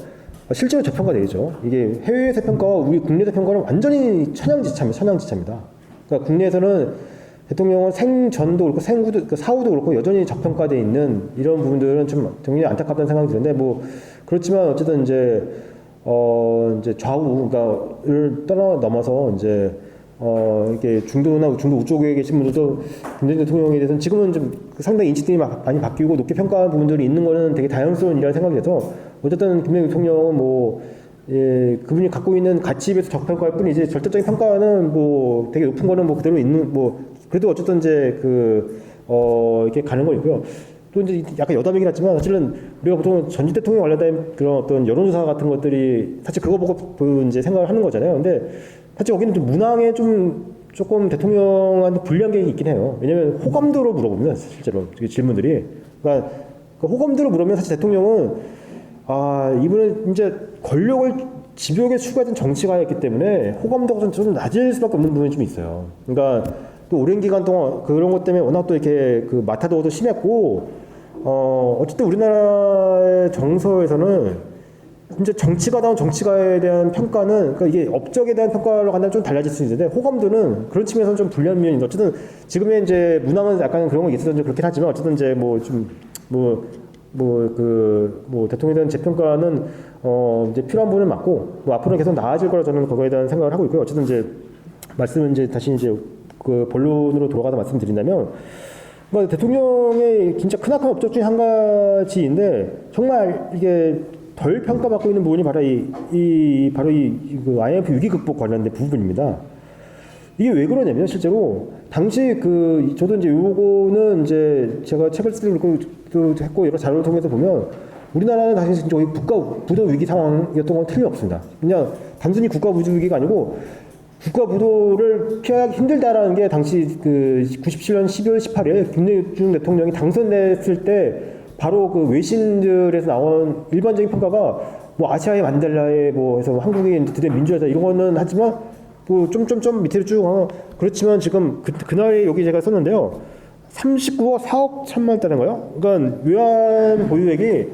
실제로 저평가되어 있죠. 이게 해외에서 평가와 우리 국내에서 평가는 완전히 천양지차입니다. 그러니까 국내에서는 대통령은 생전도 그렇고 생후도, 사후도 그렇고 여전히 저평가되어 있는 이런 부분들은 좀 굉장히 안타깝다는 생각이 드는데 그렇지만 어쨌든 이제 이제 좌우, 그러니까를 넘어서 이제 이렇게 중도나 중도 우쪽에 계신 분들도 김대중 대통령에 대해서는 지금은 좀 상당히 인식들이 많이 바뀌고 높게 평가하는 부분들이 있는 거는 되게 다양스러운 일이라는 생각이 돼서 어쨌든 김대중 대통령은 뭐 그분이 갖고 있는 가치에 비해서 적평가할 뿐이지 절대적인 평가는 뭐 되게 높은 거는 뭐 그대로 있는 뭐 그래도 어쨌든 이제 이렇게 가는 거 있고요. 또 이제 약간 여담이긴 하지만 사실은 우리가 보통 전직 대통령 관련된 그런 어떤 여론조사 같은 것들이 사실 그거 보고 이제 생각을 하는 거잖아요. 근데 사실 거기는 좀 문항에 조금 대통령한테 불리한 게 있긴 해요. 왜냐면 호감도로 물어보면 실제로 질문들이 그러니까 그 호감도로 물으면 사실 대통령은 이분은 이제 권력을 집요하게 추구하던 정치가였기 때문에 호감도가 좀 낮을 수밖에 없는 부분이 좀 있어요. 그러니까 또 오랜 기간 동안 그런 것 때문에 워낙 또 이렇게 그 마타도도 심했고 어쨌든 우리나라의 정서에서는 이제 정치가다운 정치가에 대한 평가는 그러니까 이게 업적에 대한 평가로 간다면 좀 달라질 수 있는데 호감도는 그런 측면에서는 좀 불리한 면이 어쨌든 지금의 이제 문항은 약간 그런 거 있어서 그렇긴 하지만 어쨌든 이제 대통령에 대한 재평가는 이제 필요한 부분은 맞고 뭐 앞으로는 계속 나아질 거라 저는 그거에 대한 생각을 하고 있고요. 어쨌든 이제 말씀은 이제 다시 이제 그 본론으로 돌아가서 말씀드린다면 그러니까 대통령의 진짜 크나큰 업적 중에 한 가지인데 정말 이게 덜 평가받고 있는 부분이 바로 그 IMF 위기 극복 관련된 부분입니다. 이게 왜 그러냐면 실제로 당시 저도 이제 요거는 이제 제가 책을 쓰고 했고 여러 자료를 통해서 보면 우리나라는 당시 진짜 국가 부도 위기 상황이었던 건 틀림없습니다. 그냥 단순히 국가 부도 위기가 아니고 국가 부도를 피하기 힘들다라는 게 당시 97년 12월 18일 김대중 대통령이 당선됐을 때 바로 그 외신들에서 나온 일반적인 평가가 뭐 아시아의 만델라에 뭐 해서 한국이 드디어 민주화다 이런 거는 하지만 또 좀 밑으로 쭉 그렇지만 지금 그날에 여기 제가 썼는데요. 39억 4억 1천만 달러인 거예요. 그러니까 외환 보유액이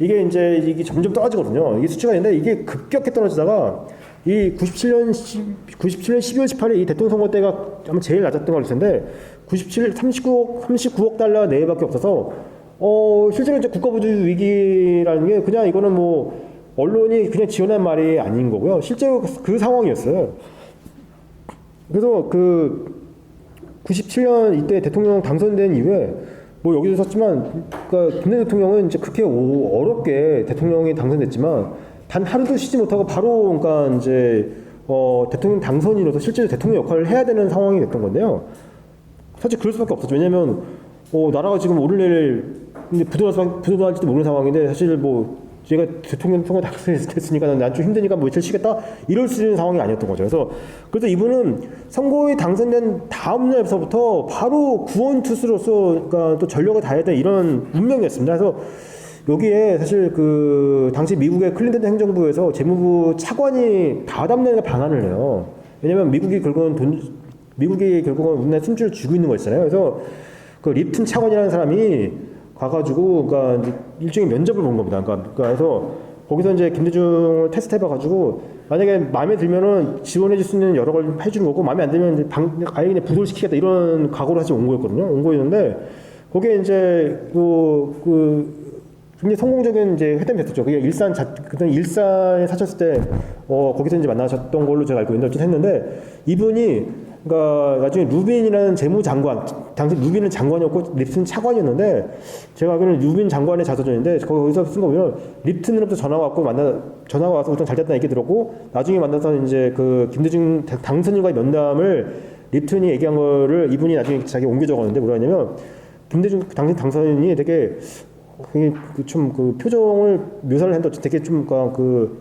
이게 점점 떨어지거든요. 이게 수치가 있는데 이게 급격히 떨어지다가 이 97년 12월 18일 이 대통령 선거 때가 아마 제일 낮았던 걸 텐데 39억 달러 내외밖에 없어서 실제로 이제 국가부도 위기라는 게 그냥 이거는 뭐 언론이 그냥 지어낸 말이 아닌 거고요. 실제로 그 상황이었어요. 그래서 97년 이때 대통령 당선된 이후에 뭐 여기도 썼지만 그러니까 김대중 대통령은 이제 그렇게 어렵게 대통령이 당선됐지만 단 하루도 쉬지 못하고 바로 그러니까 이제 대통령 당선인으로서 실제로 대통령 역할을 해야 되는 상황이 됐던 건데요. 사실 그럴 수밖에 없었죠. 왜냐하면 나라가 지금 오늘내일 부도날지도 모르는 상황인데 사실 뭐 제가 대통령 선거 당선됐으니까 난 좀 힘드니까 뭐 며칠 쉬겠다 이럴 수 있는 상황이 아니었던 거죠. 그래서 이분은 선거에 당선된 다음 날부터 바로 구원투수로서 그러니까 또 전력을 다해야 되는 이런 운명이었습니다. 그래서 여기에 사실 당시 미국의 클린턴 행정부에서 재무부 차관이 다담내는 방안을 해요. 왜냐면 미국이 결국은 우리나라에 숨줄을 쥐고 있는 거잖아요. 그래서 그 립튼 차관이라는 사람이 가가지고 그러니까 일종의 면접을 본 겁니다. 그래서 거기서 이제 김대중을 테스트해봐가지고 만약에 마음에 들면은 지원해줄 수 있는 여러 걸 해주는 거고 마음에 안 들면 이제 아예 그냥 부도를 시키겠다 이런 각오로 사실 온 거였거든요. 온 거였는데 거기에 이제 굉장히 성공적인 이제 회담이 됐었죠. 그게 그때 일산에 사셨을 때 거기서 이제 만나셨던 걸로 제가 알고 있는데 했는데 이분이 그러니까 나중에 루빈이라는 재무장관, 당시 루빈은 장관이었고 립튼 차관이었는데 제가 알기로는 루빈 장관의 자서전인데 거기서 쓴 거 보면 립튼으로부터 전화가 와서 우선 잘 됐다는 얘기 들었고 나중에 만나서 이제 김대중 당선인과의 면담을 립튼이 얘기한 거를 이분이 나중에 자기 옮겨 적었는데 뭐라 했냐면 김대중 당시 당선인이 되게 표정을 묘사를 했는데 되게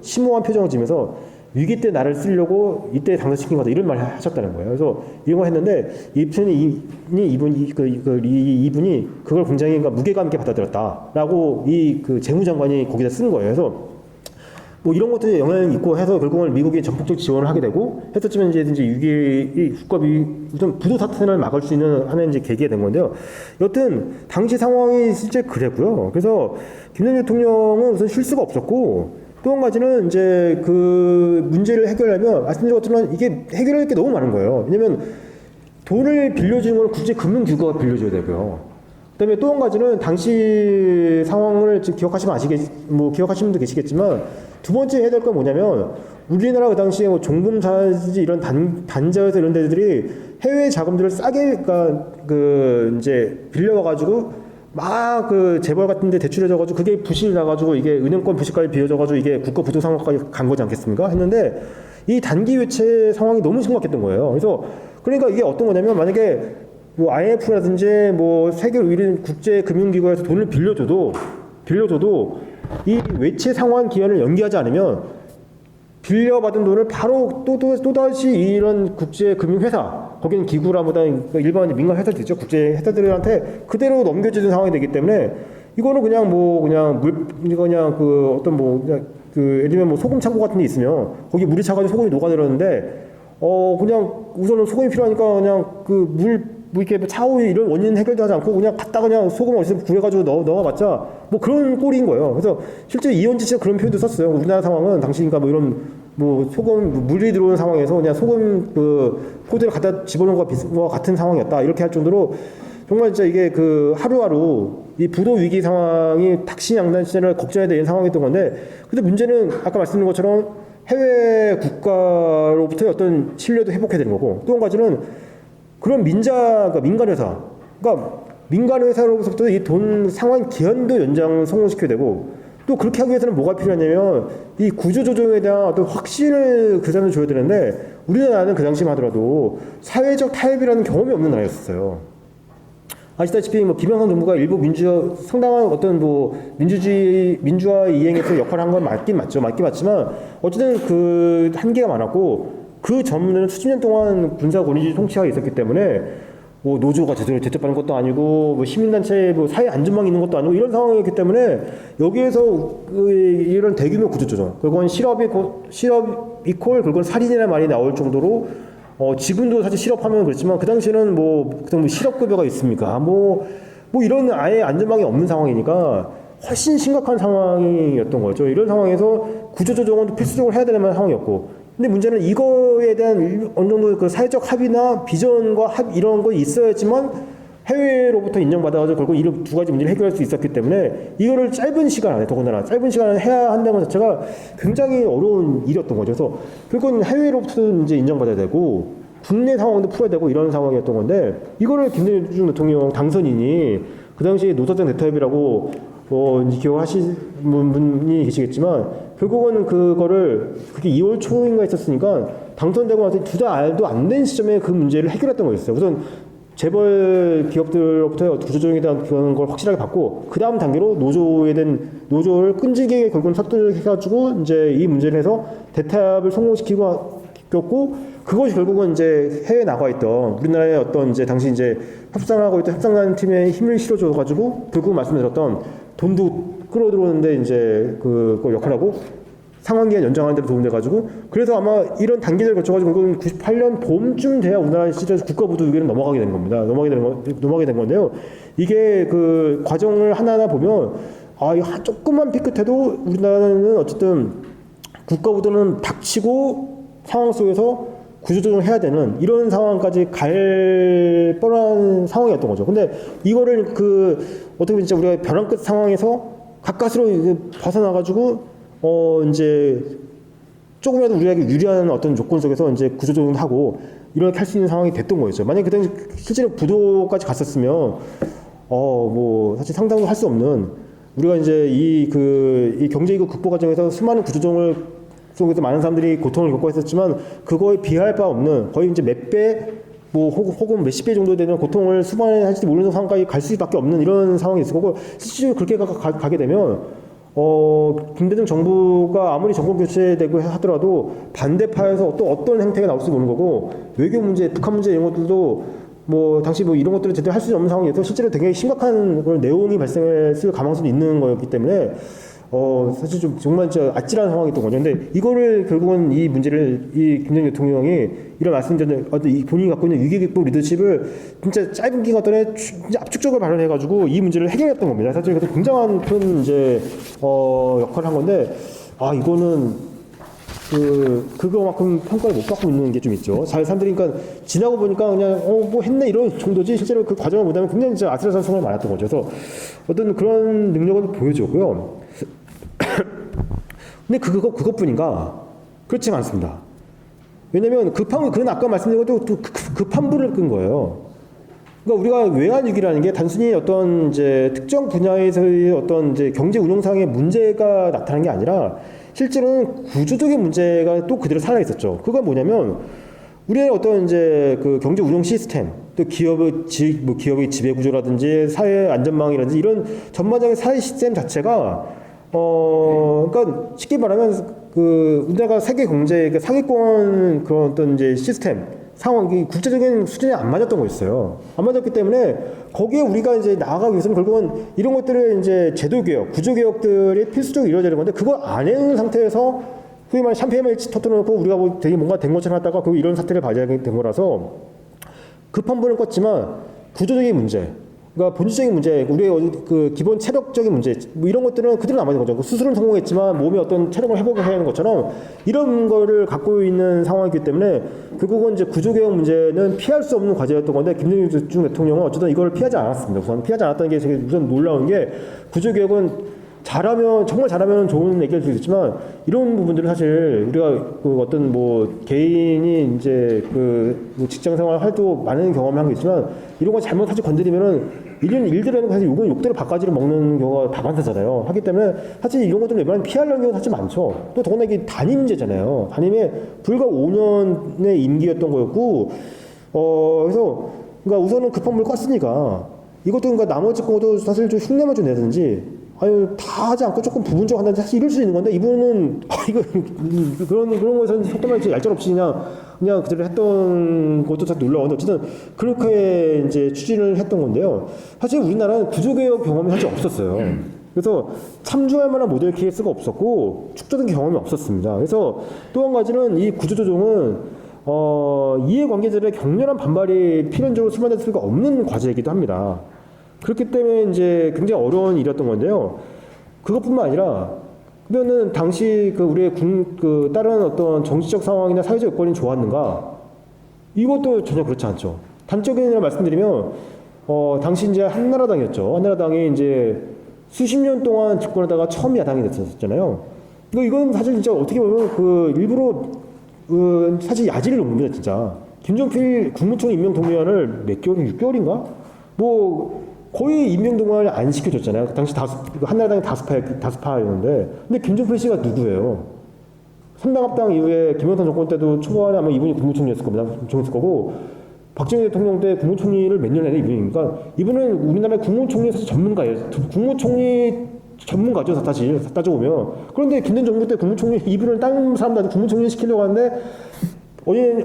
심오한 표정을 지으면서 위기 때 나를 쓰려고 이때 당선시킨 거다 이런 말을 하셨다는 거예요. 그래서 이런 걸 했는데 이분이 그걸 굉장히 무게감 있게 받아들였다라고 재무장관이 거기다 쓴 거예요. 그래서 뭐 이런 것들이 영향이 있고 해서 결국은 미국이 전폭적 지원을 하게 되고 했었지만 이제 위기 국가비 우선 부도 사태를 막을 수 있는 하나의 이제 계기가 된 건데요. 여튼 당시 상황이 실제 그랬고요. 그래서 김대중 대통령은 우선 쉴 수가 없었고 또 한 가지는 이제 문제를 해결하면 말씀드린 것처럼 이게 해결할 게 너무 많은 거예요. 왜냐면 돈을 빌려주는 건 국제 금융 기구가 빌려줘야 되고요. 그다음에 또 한 가지는 당시 상황을 지금 기억하시는 분도 계시겠지만 두 번째 해야 될 건 뭐냐면 우리나라 그 당시에 뭐 종금사지 이런 단자에서 이런 데들이 해외 자금들을 싸게 그러니까 그 이제 빌려와가지고 막 그 재벌 같은데 대출해줘가지고 그게 부실이 나가지고 이게 은행권 부실까지 비워져가지고 이게 국가 부도 상황까지 간 거지 않겠습니까? 했는데 이 단기 외채 상황이 너무 심각했던 거예요. 그래서 그러니까 이게 어떤 거냐면 만약에 뭐 IMF라든지 뭐 세계 1위 국제 금융기구에서 돈을 빌려줘도 이 외채 상환 기한을 연기하지 않으면 빌려받은 돈을 바로 또다시 이런 국제 금융회사 거기는 기구라 보다 일반 민간 회사들 있죠. 국제 회사들한테 그대로 넘겨지는 상황이 되기 때문에 이거는 그냥 그 어떤 뭐 그냥 그 예를 들면 뭐 소금 창고 같은 데 있으면 거기 물이 차가지고 소금이 녹아내렸는데 그냥 우선은 소금이 필요하니까 그냥 그 물 이렇게 차오이 이런 원인 해결도 하지 않고 그냥 갖다 그냥 소금 어디서 구해가지고 넣어봤자 뭐 그런 꼴인 거예요. 그래서 실제 이현지 씨가 그런 표현도 썼어요. 우리나라 상황은 당시니까 뭐 이런 뭐 소금 물이 들어오는 상황에서 그냥 소금 그 포대를 갖다 집어넣은 거와 같은 상황이었다 이렇게 할 정도로 정말 진짜 이게 그 하루하루 이 부도 위기 상황이 닥신양단시를 걱정해야 되는 상황이었던 건데 근데 문제는 아까 말씀드린 것처럼 해외 국가로부터의 어떤 신뢰도 회복해야 되는 거고 또 한 가지는 그런 그러니까 민간 회사로부터 이 돈 상환 기한도 연장 성공시켜야 되고 또 그렇게 하기 위해서는 뭐가 필요하냐면 이 구조조정에 대한 어떤 확신을 그 사람을 줘야 되는데 우리나라는 그 당시만 하더라도 사회적 타협이라는 경험이 없는 나라였어요. 아시다시피 뭐 김영삼 정부가 일부 상당한 어떤 뭐 민주화 이행에서 역할을 한 건 맞긴 맞지만 어쨌든 그 한계가 많았고 그 전에는 수십 년 동안 군사 권위주의 통치가 있었기 때문에 뭐 노조가 제대로 대접받는 것도 아니고 뭐 시민단체 뭐 사회 안전망이 있는 것도 아니고 이런 상황이었기 때문에 여기에서 이런 대규모 구조조정 결국은 실업 이퀄 결국은 살인이라는 말이 나올 정도로 지금도 사실 실업하면 그렇지만 그 당시에는 뭐 실업급여가 있습니까? 뭐 이런 아예 안전망이 없는 상황이니까 훨씬 심각한 상황이었던 거죠. 이런 상황에서 구조조정은 필수적으로 해야 되는 상황이었고 근데 문제는 이거에 대한 어느 정도 그 사회적 합의나 비전과 이런 거 있어야지만 해외로부터 인정받아가지고 결국 이런 두 가지 문제를 해결할 수 있었기 때문에 이거를 짧은 시간 안에 더군다나 짧은 시간에 해야 한다는 것 자체가 굉장히 어려운 일이었던 거죠. 그래서 결국은 해외로부터 이제 인정받아야 되고 국내 상황도 풀어야 되고 이런 상황이었던 건데 이거를 김대중 대통령 당선인이 그 당시 노사정 대타협이라고 기억하시는 분이 계시겠지만 결국은 그게 2월 초인가 있었으니까 당선되고 나서 2달도 안 된 시점에 그 문제를 해결했던 거였어요. 우선 재벌 기업들로부터 구조조정에 대한 그런 걸 확실하게 받고 그 다음 단계로 노조를 끈질기게 결국은 설득해가지고 이제 이 문제를 해서 대타협을 성공시키고 그것이 결국은 이제 해외에 나가 있던 우리나라의 어떤 이제 당시 이제 협상하고 있던 협상단 팀에 힘을 실어줘가지고 결국 말씀드렸던 돈도 끌어들어오는데 이제 그걸 역할하고 상환기한 연장하는 데로 도움돼가지고 그래서 아마 이런 단계를 거쳐가지고 98년 봄쯤 돼야 우리나라 시절에서 국가부도 위기는 넘어가게 된 겁니다. 넘어가게 된 건데요. 이게 그 과정을 하나하나 보면 이거 조금만 삐끗해도 우리나라는 어쨌든 국가부도는 닥치고 상황 속에서 구조조정을 해야 되는 이런 상황까지 갈 뻔한 상황이었던 거죠. 근데 이거를 어떻게 보면 진짜 우리가 벼랑 끝 상황에서 가까스로 벗어나가지고 이제 조금이라도 우리에게 유리한 어떤 조건 속에서 이제 구조조정을 하고 이렇게 할 수 있는 상황이 됐던 거였죠. 만약 그 당시 실제로 부도까지 갔었으면 뭐 사실 상상도 할 수 없는 우리가 이제 이 경제위기 극복 과정에서 수많은 구조조정을 속에서 많은 사람들이 고통을 겪고 있었지만 그거에 비할 바 없는 거의 이제 몇 배 뭐 혹은 몇십 배 정도 되는 고통을 수반할지 모르는 상황까지 갈 수밖에 없는 이런 상황이 있을 거고 실제로 그렇게 가게 되면 김대중 정부가 아무리 정권 교체되고 하더라도 반대파에서 또 어떤 행태가 나올지 모르는 거고 외교 문제, 북한 문제 이런 것들도 뭐 당시 뭐 이런 것들을 제대로 할 수 없는 상황이어서 실제로 굉장히 심각한 그런 내용이 발생했을 가능성도 있는 거였기 때문에 사실 좀 정말 진짜 아찔한 상황이었던 거죠. 근데 이거를 결국은 이 문제를 이 김대중 대통령이 이런 말씀드린 본인이 갖고 있는 위기 극복 리더십을 진짜 짧은 기간 동안에 진짜 압축적으로 발현해가지고 이 문제를 해결했던 겁니다. 사실 그래서 굉장한 큰 이제 역할을 한 건데 이거는 그거만큼 평가를 못 받고 있는 게 좀 있죠. 잘 사람들이 그러니까 지나고 보니까 그냥 뭐 했네 이런 정도지 실제로 그 과정을 보다면 굉장히 진짜 아슬아슬한 많았던 거죠. 그래서 어떤 그런 능력을 보여줬고요. 근데 그것뿐인가? 그렇지 않습니다. 왜냐면 그런 아까 말씀드린 것도 또 급한 불을 끈 거예요. 그러니까 우리가 외환위기라는 게 단순히 어떤 이제 특정 분야에서의 어떤 이제 경제 운영상의 문제가 나타난 게 아니라 실제로는 구조적인 문제가 또 그대로 살아 있었죠. 그건 뭐냐면 우리의 어떤 이제 그 경제 운영 시스템, 또 기업의 지배 구조라든지 사회 안전망이라든지 이런 전반적인 사회 시스템 자체가 그러니까 쉽게 말하면 그 우리나라가 세계 경제 그 상위권 그런 어떤 이제 시스템 상황이 국제적인 수준에 안 맞았던 거였어요. 안 맞았기 때문에 거기에 우리가 이제 나아가기 위해서는 결국은 이런 것들을 이제 제도 개혁, 구조 개혁들이 필수적으로 이루어지는 건데 그걸 안 해놓은 상태에서 소위 말해 샴페인을 터뜨려놓고 우리가 뭐 되게 뭔가 된 것처럼 하다가 그 이런 사태를 맞이하게 된 거라서 급한 불은 껐지만 구조적인 문제. 그러니까 본질적인 문제, 우리의 그 기본 체력적인 문제, 뭐 이런 것들은 그대로 남아있는 거죠. 수술은 성공했지만 몸이 어떤 체력을 회복해야 하는 것처럼 이런 거를 갖고 있는 상황이기 때문에 결국은 이제 구조개혁 문제는 피할 수 없는 과제였던 건데 김대중 대통령은 어쨌든 이걸 피하지 않았습니다. 우선 피하지 않았다는 게 되게 우선 놀라운 게 구조개혁은 정말 잘하면 좋은 얘기를 수 있지만 이런 부분들은 사실 우리가 그 어떤 뭐 개인이 이제 뭐 직장 생활 할도 많은 경험을 한 게 있지만 이런 거 잘못 사실 건드리면은 일들에는 사실 요건 욕대로 바가지를 먹는 경우가 다반사잖아요. 하기 때문에 사실 이런 것들은 웬만하면 피하려는 경우가 사실 많죠. 또 더구나 이게 단임제잖아요. 단임에 불과 5년의 임기였던 거였고 그래서 그러니까 우선은 급한 물 껐으니까 이것도 그러니까 나머지 것도 사실 좀 흉내만 좀 내든지 아유 다 하지 않고 조금 부분적으로 한다든지 사실 이럴 수 있는 건데 이분은 이거 그런 거에서는 속도만 얄짤없이 그냥 그대로 했던 것도 참 놀라운데 어쨌든 그렇게 이제 추진을 했던 건데요. 사실 우리나라는 구조개혁 경험이 사실 없었어요. 그래서 참조할 만한 모델 케이스가 없었고 축적된 경험이 없었습니다. 그래서 또 한 가지는 이 구조조정은 이해관계자들의 격렬한 반발이 필연적으로 수반될 수가 없는 과제이기도 합니다. 그렇기 때문에 이제 굉장히 어려운 일이었던 건데요. 그것뿐만 아니라 그러면은 당시 그 우리의 다른 어떤 정치적 상황이나 사회적 여건이 좋았는가? 이것도 전혀 그렇지 않죠. 단적인 말씀드리면 당시 이제 한나라당이었죠. 한나라당이 이제 수십 년 동안 집권하다가 처음 야당이 됐었잖아요. 이건 사실 진짜 어떻게 보면 그 일부러 사실 야지를 놓습니다, 진짜. 김종필 국무총리 임명 동의안을 몇 개월, 6개월인가? 뭐 거의 임명 동의안을 안 시켜줬잖아요. 그 당시 한나라당이 다수파였는데, 근데 김종필 씨가 누구예요? 삼당합당 이후에 김영삼 정권 때도 초반에 아마 이분이 국무총리였을 겁니다. 국무총리였을 거고, 박정희 대통령 때 국무총리를 몇 년 했는 이분이니까 이분은 우리나라의 국무총리에서 전문가예요. 국무총리 전문가죠, 사실 따져보면. 그런데 김대중 정부 때 국무총리 이분을 다른 사람들한테 국무총리 시키려고 하는데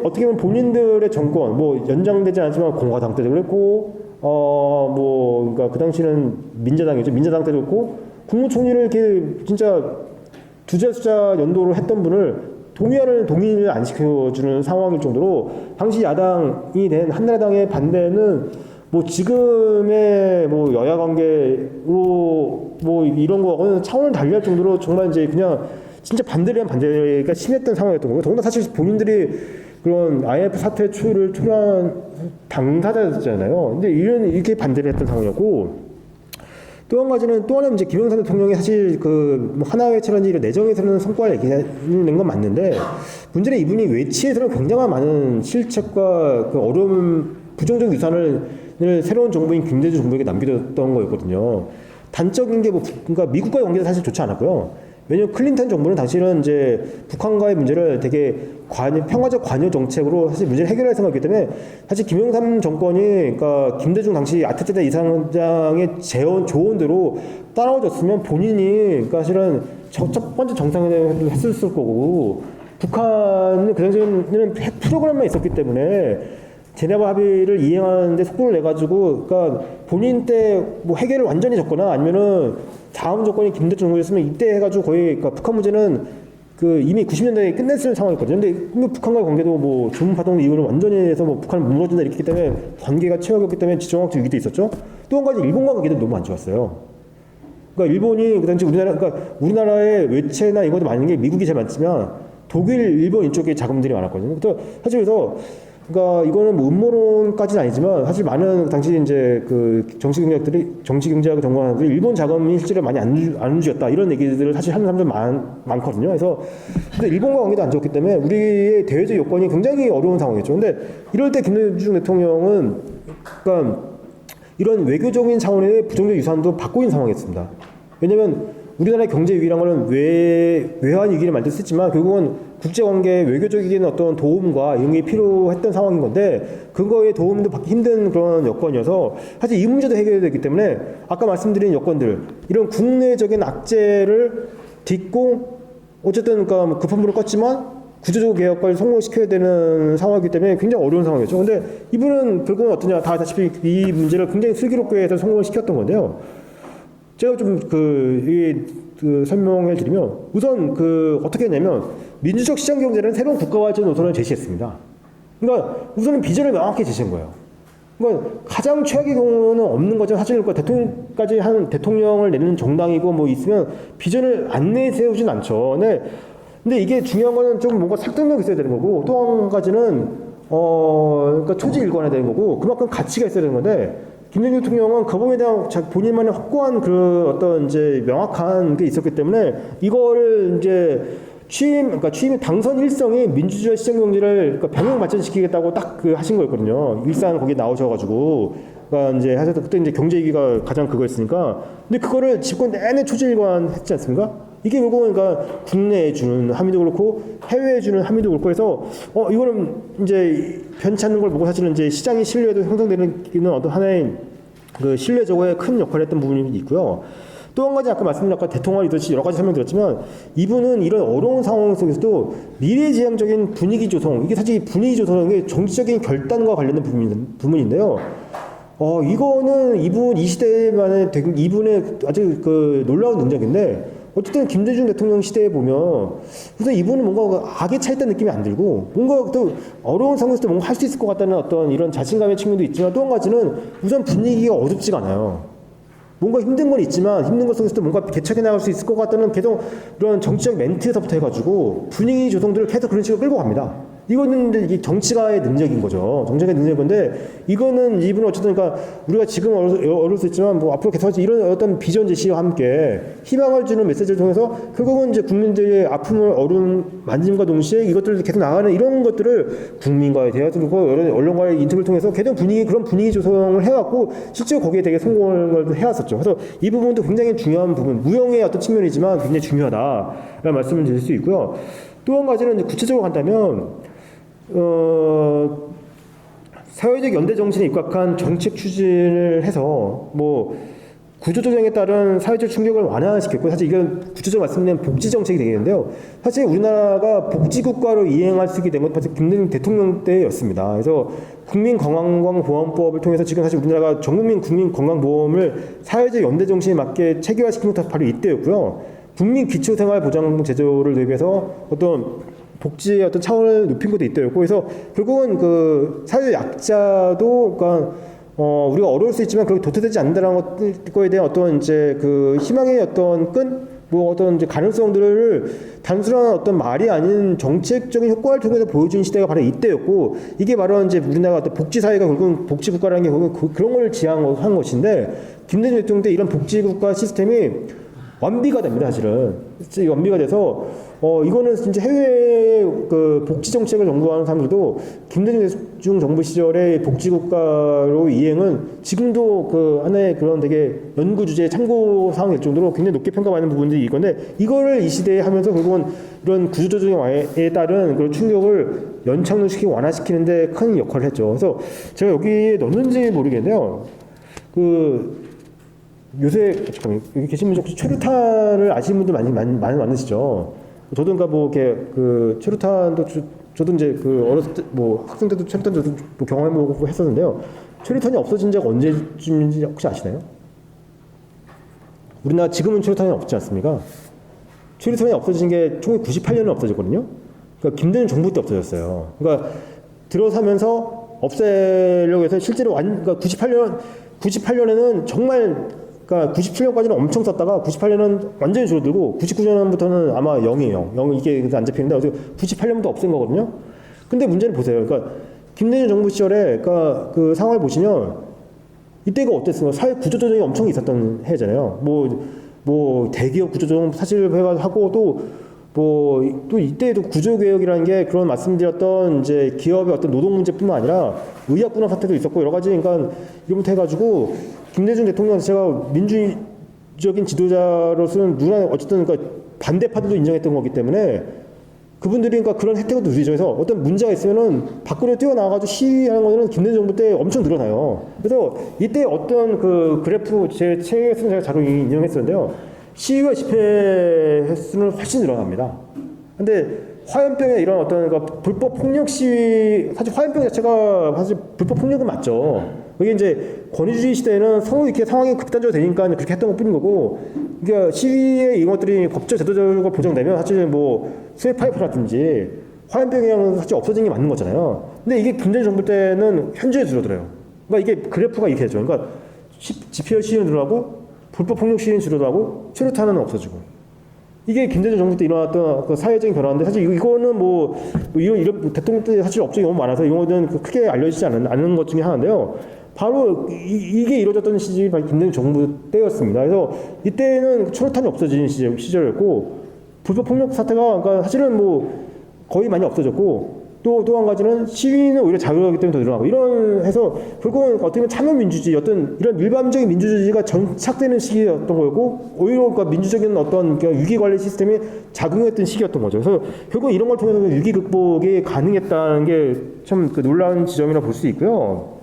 어떻게 보면 본인들의 정권 뭐 연장되지 않지만 공화당 때도 그랬고 그러니까 그 당시는 민자당이죠. 민자당 때도 그렇고 국무총리를 이렇게 진짜 주재수자 연도로 했던 분을 동의를 안 시켜주는 상황일 정도로 당시 야당이 된 한나라당의 반대는 뭐 지금의 뭐 여야 관계로 뭐 이런 거하고는 차원을 달리할 정도로 정말 이제 그냥 진짜 반대를 한 반대가 심했던 상황이었던 거고 더구나 사실 본인들이 그런 IMF 사태 초유를 초래한 당사자였잖아요. 근데 이렇게 반대를 했던 상황이었고 또 한 가지는 또 하나는 이제 김영삼 대통령이 사실 그 하나회처럼 이런 내정에서는 성과를 낸 건 맞는데 문제는 이분이 외치에서는 굉장한 많은 실책과 그 어려움 부정적 유산을 새로운 정부인 김대중 정부에게 남겨뒀던 거였거든요. 단적인 게 그러니까 미국과의 관계도 사실 좋지 않았고요. 왜냐하면 클린턴 정부는 당시는 이제 북한과의 문제를 되게 평화적 관여 정책으로 사실 문제를 해결할 생각이기 때문에 사실 김영삼 정권이 그러니까 김대중 당시 아태태대 이사장의 조언대로 따라와줬으면 본인이 그러니까 사실은 첫 번째 정상회담을 했을 거고 북한은 그 당시에는 핵 프로그램만 있었기 때문에 제네바 합의를 이행하는데 속도를 내가지고, 그러니까 본인 때 뭐 해결을 완전히 졌거나 아니면은 다음 조건이 김대중 정부였으면 이때 해가지고 거의 그러니까 북한 문제는 그 이미 90년대에 끝냈을 상황이었거든요. 근데 북한과의 관계도 뭐 조문파동 이후로 완전히 해서 뭐 북한은 무너진다 이렇기 때문에 관계가 최악이었기 때문에 지정학적 위기도 있었죠. 또 한 가지 일본과 관계도 너무 안 좋았어요. 그러니까 일본이 그 당시 그러니까 우리나라의 외채나 이것도 많은 게 미국이 제일 많지만 독일, 일본 이쪽에 자금들이 많았거든요. 사실 그래서 그러니까 이거는 뭐 음모론까지는 아니지만 사실 많은 당시 이제 그 정치경제학 전공하는들이 일본 자금이 실제로 많이 안 움직였다 이런 얘기들을 사실 하는 사람들 많거든요. 그래서 근데 일본과 관계도 안 좋기 때문에 우리의 대외적 여건이 굉장히 어려운 상황이었죠. 근데 이럴 때 김대중 대통령은 그러니까 이런 외교적인 차원의 부정적 유산도 받고 있는 상황이었습니다. 왜냐하면 우리나라의 경제 위기란 거는 외환 위기를 만들 수 있지만 결국은 국제관계 외교적인 어떤 도움과 이런 게 필요했던 상황인 건데 그거에 도움도 받기 힘든 그런 여건이어서 사실 이 문제도 해결되기 때문에 아까 말씀드린 여건들 이런 국내적인 악재를 딛고 어쨌든 그러니까 뭐 급한 불을 껐지만 구조적 개혁까지 성공시켜야 되는 상황이기 때문에 굉장히 어려운 상황이었죠. 근데 이분은 결국은 어떠냐 다 아시다시피 이 문제를 굉장히 슬기롭게 해서 성공을 시켰던 건데요. 제가 좀 설명을 드리면 우선 어떻게 했냐면 민주적 시장 경제는 새로운 국가화적 노선을 제시했습니다. 그러니까 우선은 비전을 명확히 제시한 거예요. 그러니까 가장 최악의 경우는 없는 거죠. 사실 그러니까 대통령까지 한 대통령을 내는 정당이고 뭐 있으면 비전을 안 내세우진 않죠. 근데 이게 중요한 거는 좀 뭔가 설득력이 있어야 되는 거고 또 한 가지는 그러니까 초지일관해야 되는 거고 그만큼 가치가 있어야 되는 건데 김대중 대통령은 그 부분에 대한 본인만의 확고한 그 어떤 이제 명확한 게 있었기 때문에 이거를 이제 그러니까 취임 당선 일성이 민주주의 시장 경제를 그러니까 병행 발전시키겠다고 딱 하신 거였거든요. 일산 거기 나오셔가지고 그러니까 이제 하셔서 그때 이제 경제 위기가 가장 그거였으니까 근데 그거를 집권 내내 초지일관 했지 않습니까? 이게 결국은 그러니까 국내에 주는 함의도 그렇고 해외에 주는 함의도 그렇고 해서 이거는 이제 변치 않는 걸 보고 사실은 이제 시장의 신뢰도 형성되는 어떤 하나의 그 신뢰 저거에 큰 역할을 했던 부분이 있고요. 또 한 가지 아까 말씀드린 아까 대통령 리더십 여러 가지 설명드렸지만 이분은 이런 어려운 상황 속에서도 미래지향적인 분위기 조성 이게 사실 분위기 조성은 게 정치적인 결단과 관련된 부분인데요. 이거는 이 시대만의 이분의 아주 그 놀라운 능력인데 어쨌든 김대중 대통령 시대에 보면 우선 이분은 뭔가 악에 차있다는 느낌이 안 들고 뭔가 또 어려운 상황에서도 뭔가 할 수 있을 것 같다는 어떤 이런 자신감의 측면도 있지만 또 한 가지는 우선 분위기가 어둡지가 않아요. 뭔가 힘든 건 있지만 힘든 것 속에서도 뭔가 개척해 나갈 수 있을 것 같다는 계속 이런 정치적 멘트에서부터 해가지고 분위기 조성들을 계속 그런 식으로 끌고 갑니다. 이거는 이게 정치가의 능력인 거죠. 정치가의 능력인 건데 이거는 이분은 어쨌든 그러니까 우리가 지금 어려울 수 있지만 뭐 앞으로 계속 이런 어떤 비전 제시와 함께 희망을 주는 메시지를 통해서 결국은 이제 국민들의 아픔을 어려움 만짐과 동시에 이것들을 계속 나가는 이런 것들을 국민과의 대화 그리고 여러 언론과의 인터뷰를 통해서 계속 그런 분위기 조성을 해왔고 실제로 거기에 되게 성공을 해왔었죠. 그래서 이 부분도 굉장히 중요한 부분, 무형의 어떤 측면이지만 굉장히 중요하다라는 말씀을 드릴 수 있고요. 또 한 가지는 이제 구체적으로 간다면 사회적 연대 정신에 입각한 정책 추진을 해서 뭐 구조조정에 따른 사회적 충격을 완화시켰고 사실 이건 구체적으로 말씀드리면 복지 정책이 되겠는데요. 사실 우리나라가 복지국가로 이행할 수 있게 된 건 사실 김대중 대통령 때였습니다. 그래서 국민건강보험법을 통해서 지금 사실 우리나라가 전국민 국민건강보험을 사회적 연대 정신에 맞게 체계화시킨 것도 바로 이때였고요. 국민기초생활보장제도를 도입해서 어떤 복지의 어떤 차원을 높인 것도 있대요. 그래서 결국은 그 사회 약자도 그러니까 우리가 어려울 수 있지만 그렇게 도태되지 않는다는 거에 대한 어떤 이제 그 희망의 어떤 뭐 어떤 이제 가능성들을 단순한 어떤 말이 아닌 정책적인 효과를 통해서 보여준 시대가 바로 이때였고 이게 바로 이제 우리나라가 어떤 복지 사회가 결국은 복지 국가라는 게 결국은 그런 걸 지향한 것인데 김대중 대통령 때 이런 복지 국가 시스템이 완비가 됩니다. 사실은 완비가 돼서 이거는 진짜 해외 그 복지 정책을 연구하는 사람들도 김대중 정부 시절의 복지 국가로 이행은 지금도 그 하나의 그런 되게 연구 주제 참고 사항일 정도로 굉장히 높게 평가받는 부분들이 있건데 이거를 이 시대에 하면서 결국은 이런 구조조정에 따른 그런 충격을 연착륙시키고 완화시키는데 큰 역할을 했죠. 그래서 제가 여기에 넣는지 모르겠는데요. 요새 잠깐만 여기 계신 분 혹시 최루탄을 아시는 분들 많이 많으시죠? 저도 그러니까 뭐 이렇게 그 최루탄도 저도 이제 그 어렸을 때 뭐 학생 때도 최루탄 저도 뭐 경험해보고 했었는데요. 최루탄이 없어진 지가 언제쯤인지 혹시 아시나요? 우리나라 지금은 최루탄이 없지 않습니까? 최루탄이 없어진 게 1998년에 없어졌거든요. 그러니까 김대중 정부 때 없어졌어요. 그러니까 들어서면서 없애려고 해서 실제로 그러니까 98년에는 정말 그러니까 97년까지는 엄청 썼다가 98년은 완전히 줄어들고 99년부터는 아마 0이에요. 0 이게 안 잡히는데 어제 98년부터 없앤 거거든요. 근데 문제는 보세요. 그러니까 김대중 정부 시절에 그러니까 그 상황을 보시면 이때가 어땠어요? 사회 구조조정이 엄청 있었던 해잖아요. 뭐 대기업 구조조정 사실 하고 또 이때도 구조개혁이라는 게 그런 말씀드렸던 이제 기업의 어떤 노동 문제뿐만 아니라 의학분화 사태도 있었고 여러 가지 그러니까 이런부터 해가지고 김대중 대통령 자체가 민주적인 지도자로서는 누구나 어쨌든 그러니까 반대파들도 인정했던 거기 때문에 그분들이 그러니까 그런 혜택을 누리죠. 그래서 어떤 문제가 있으면은 밖으로 뛰어나가가지고 시위하는 거는 김대중 정부 때 엄청 늘어나요. 그래서 이때 어떤 그 그래프 제 책에서는 제가 자료 인용했었는데요. 시위와 집회 횟수는 훨씬 늘어납니다. 근데 화염병의 이런 어떤 그러니까 불법 폭력 시위, 사실 화염병 자체가 사실 불법 폭력은 맞죠. 그게 이제 권위주의 시대에는 서로 이렇게 상황이 극단적으로 되니까 그렇게 했던 것 뿐인 거고, 그러니까 시위의 이런 것들이 법적 제도적으로 보장되면 사실 뭐 수해 파이프라든지 화염병이랑 사실 없어진 게 맞는 거잖아요. 근데 이게 김대중 정부 때는 현저히 줄어들어요. 그러니까 이게 그래프가 이렇게 되죠. 그러니까 집회 시위는 늘어나고 불법 폭력 시위는 줄어들고 최루탄은 없어지고. 이게 김대중 정부 때 일어났던 그 사회적인 변화인데 사실 이거는 이런 대통령 때 사실 업적이 너무 많아서 이거는 크게 알려지지 않은 것 중에 하나인데요. 바로 이게 이루어졌던 시절이 바로 김대중 정부 때였습니다. 그래서 이때는 최루탄이 없어진 시절이었고 불법 폭력 사태가 그러니까 사실은 뭐 거의 많이 없어졌고 또 한 가지는 시위는 오히려 자극하기 때문에 더 늘어나고 이런 해서 결국은 어떻게 보면 참여민주주의 어떤 이런 일반적인 민주주의가 정착되는 시기였던 거고 오히려 그러니까 민주적인 어떤 위기관리 시스템이 작용했던 시기였던 거죠. 그래서 결국 이런 걸 통해서 위기 극복이 가능했다는 게 참 그 놀라운 지점이라 볼 수 있고요.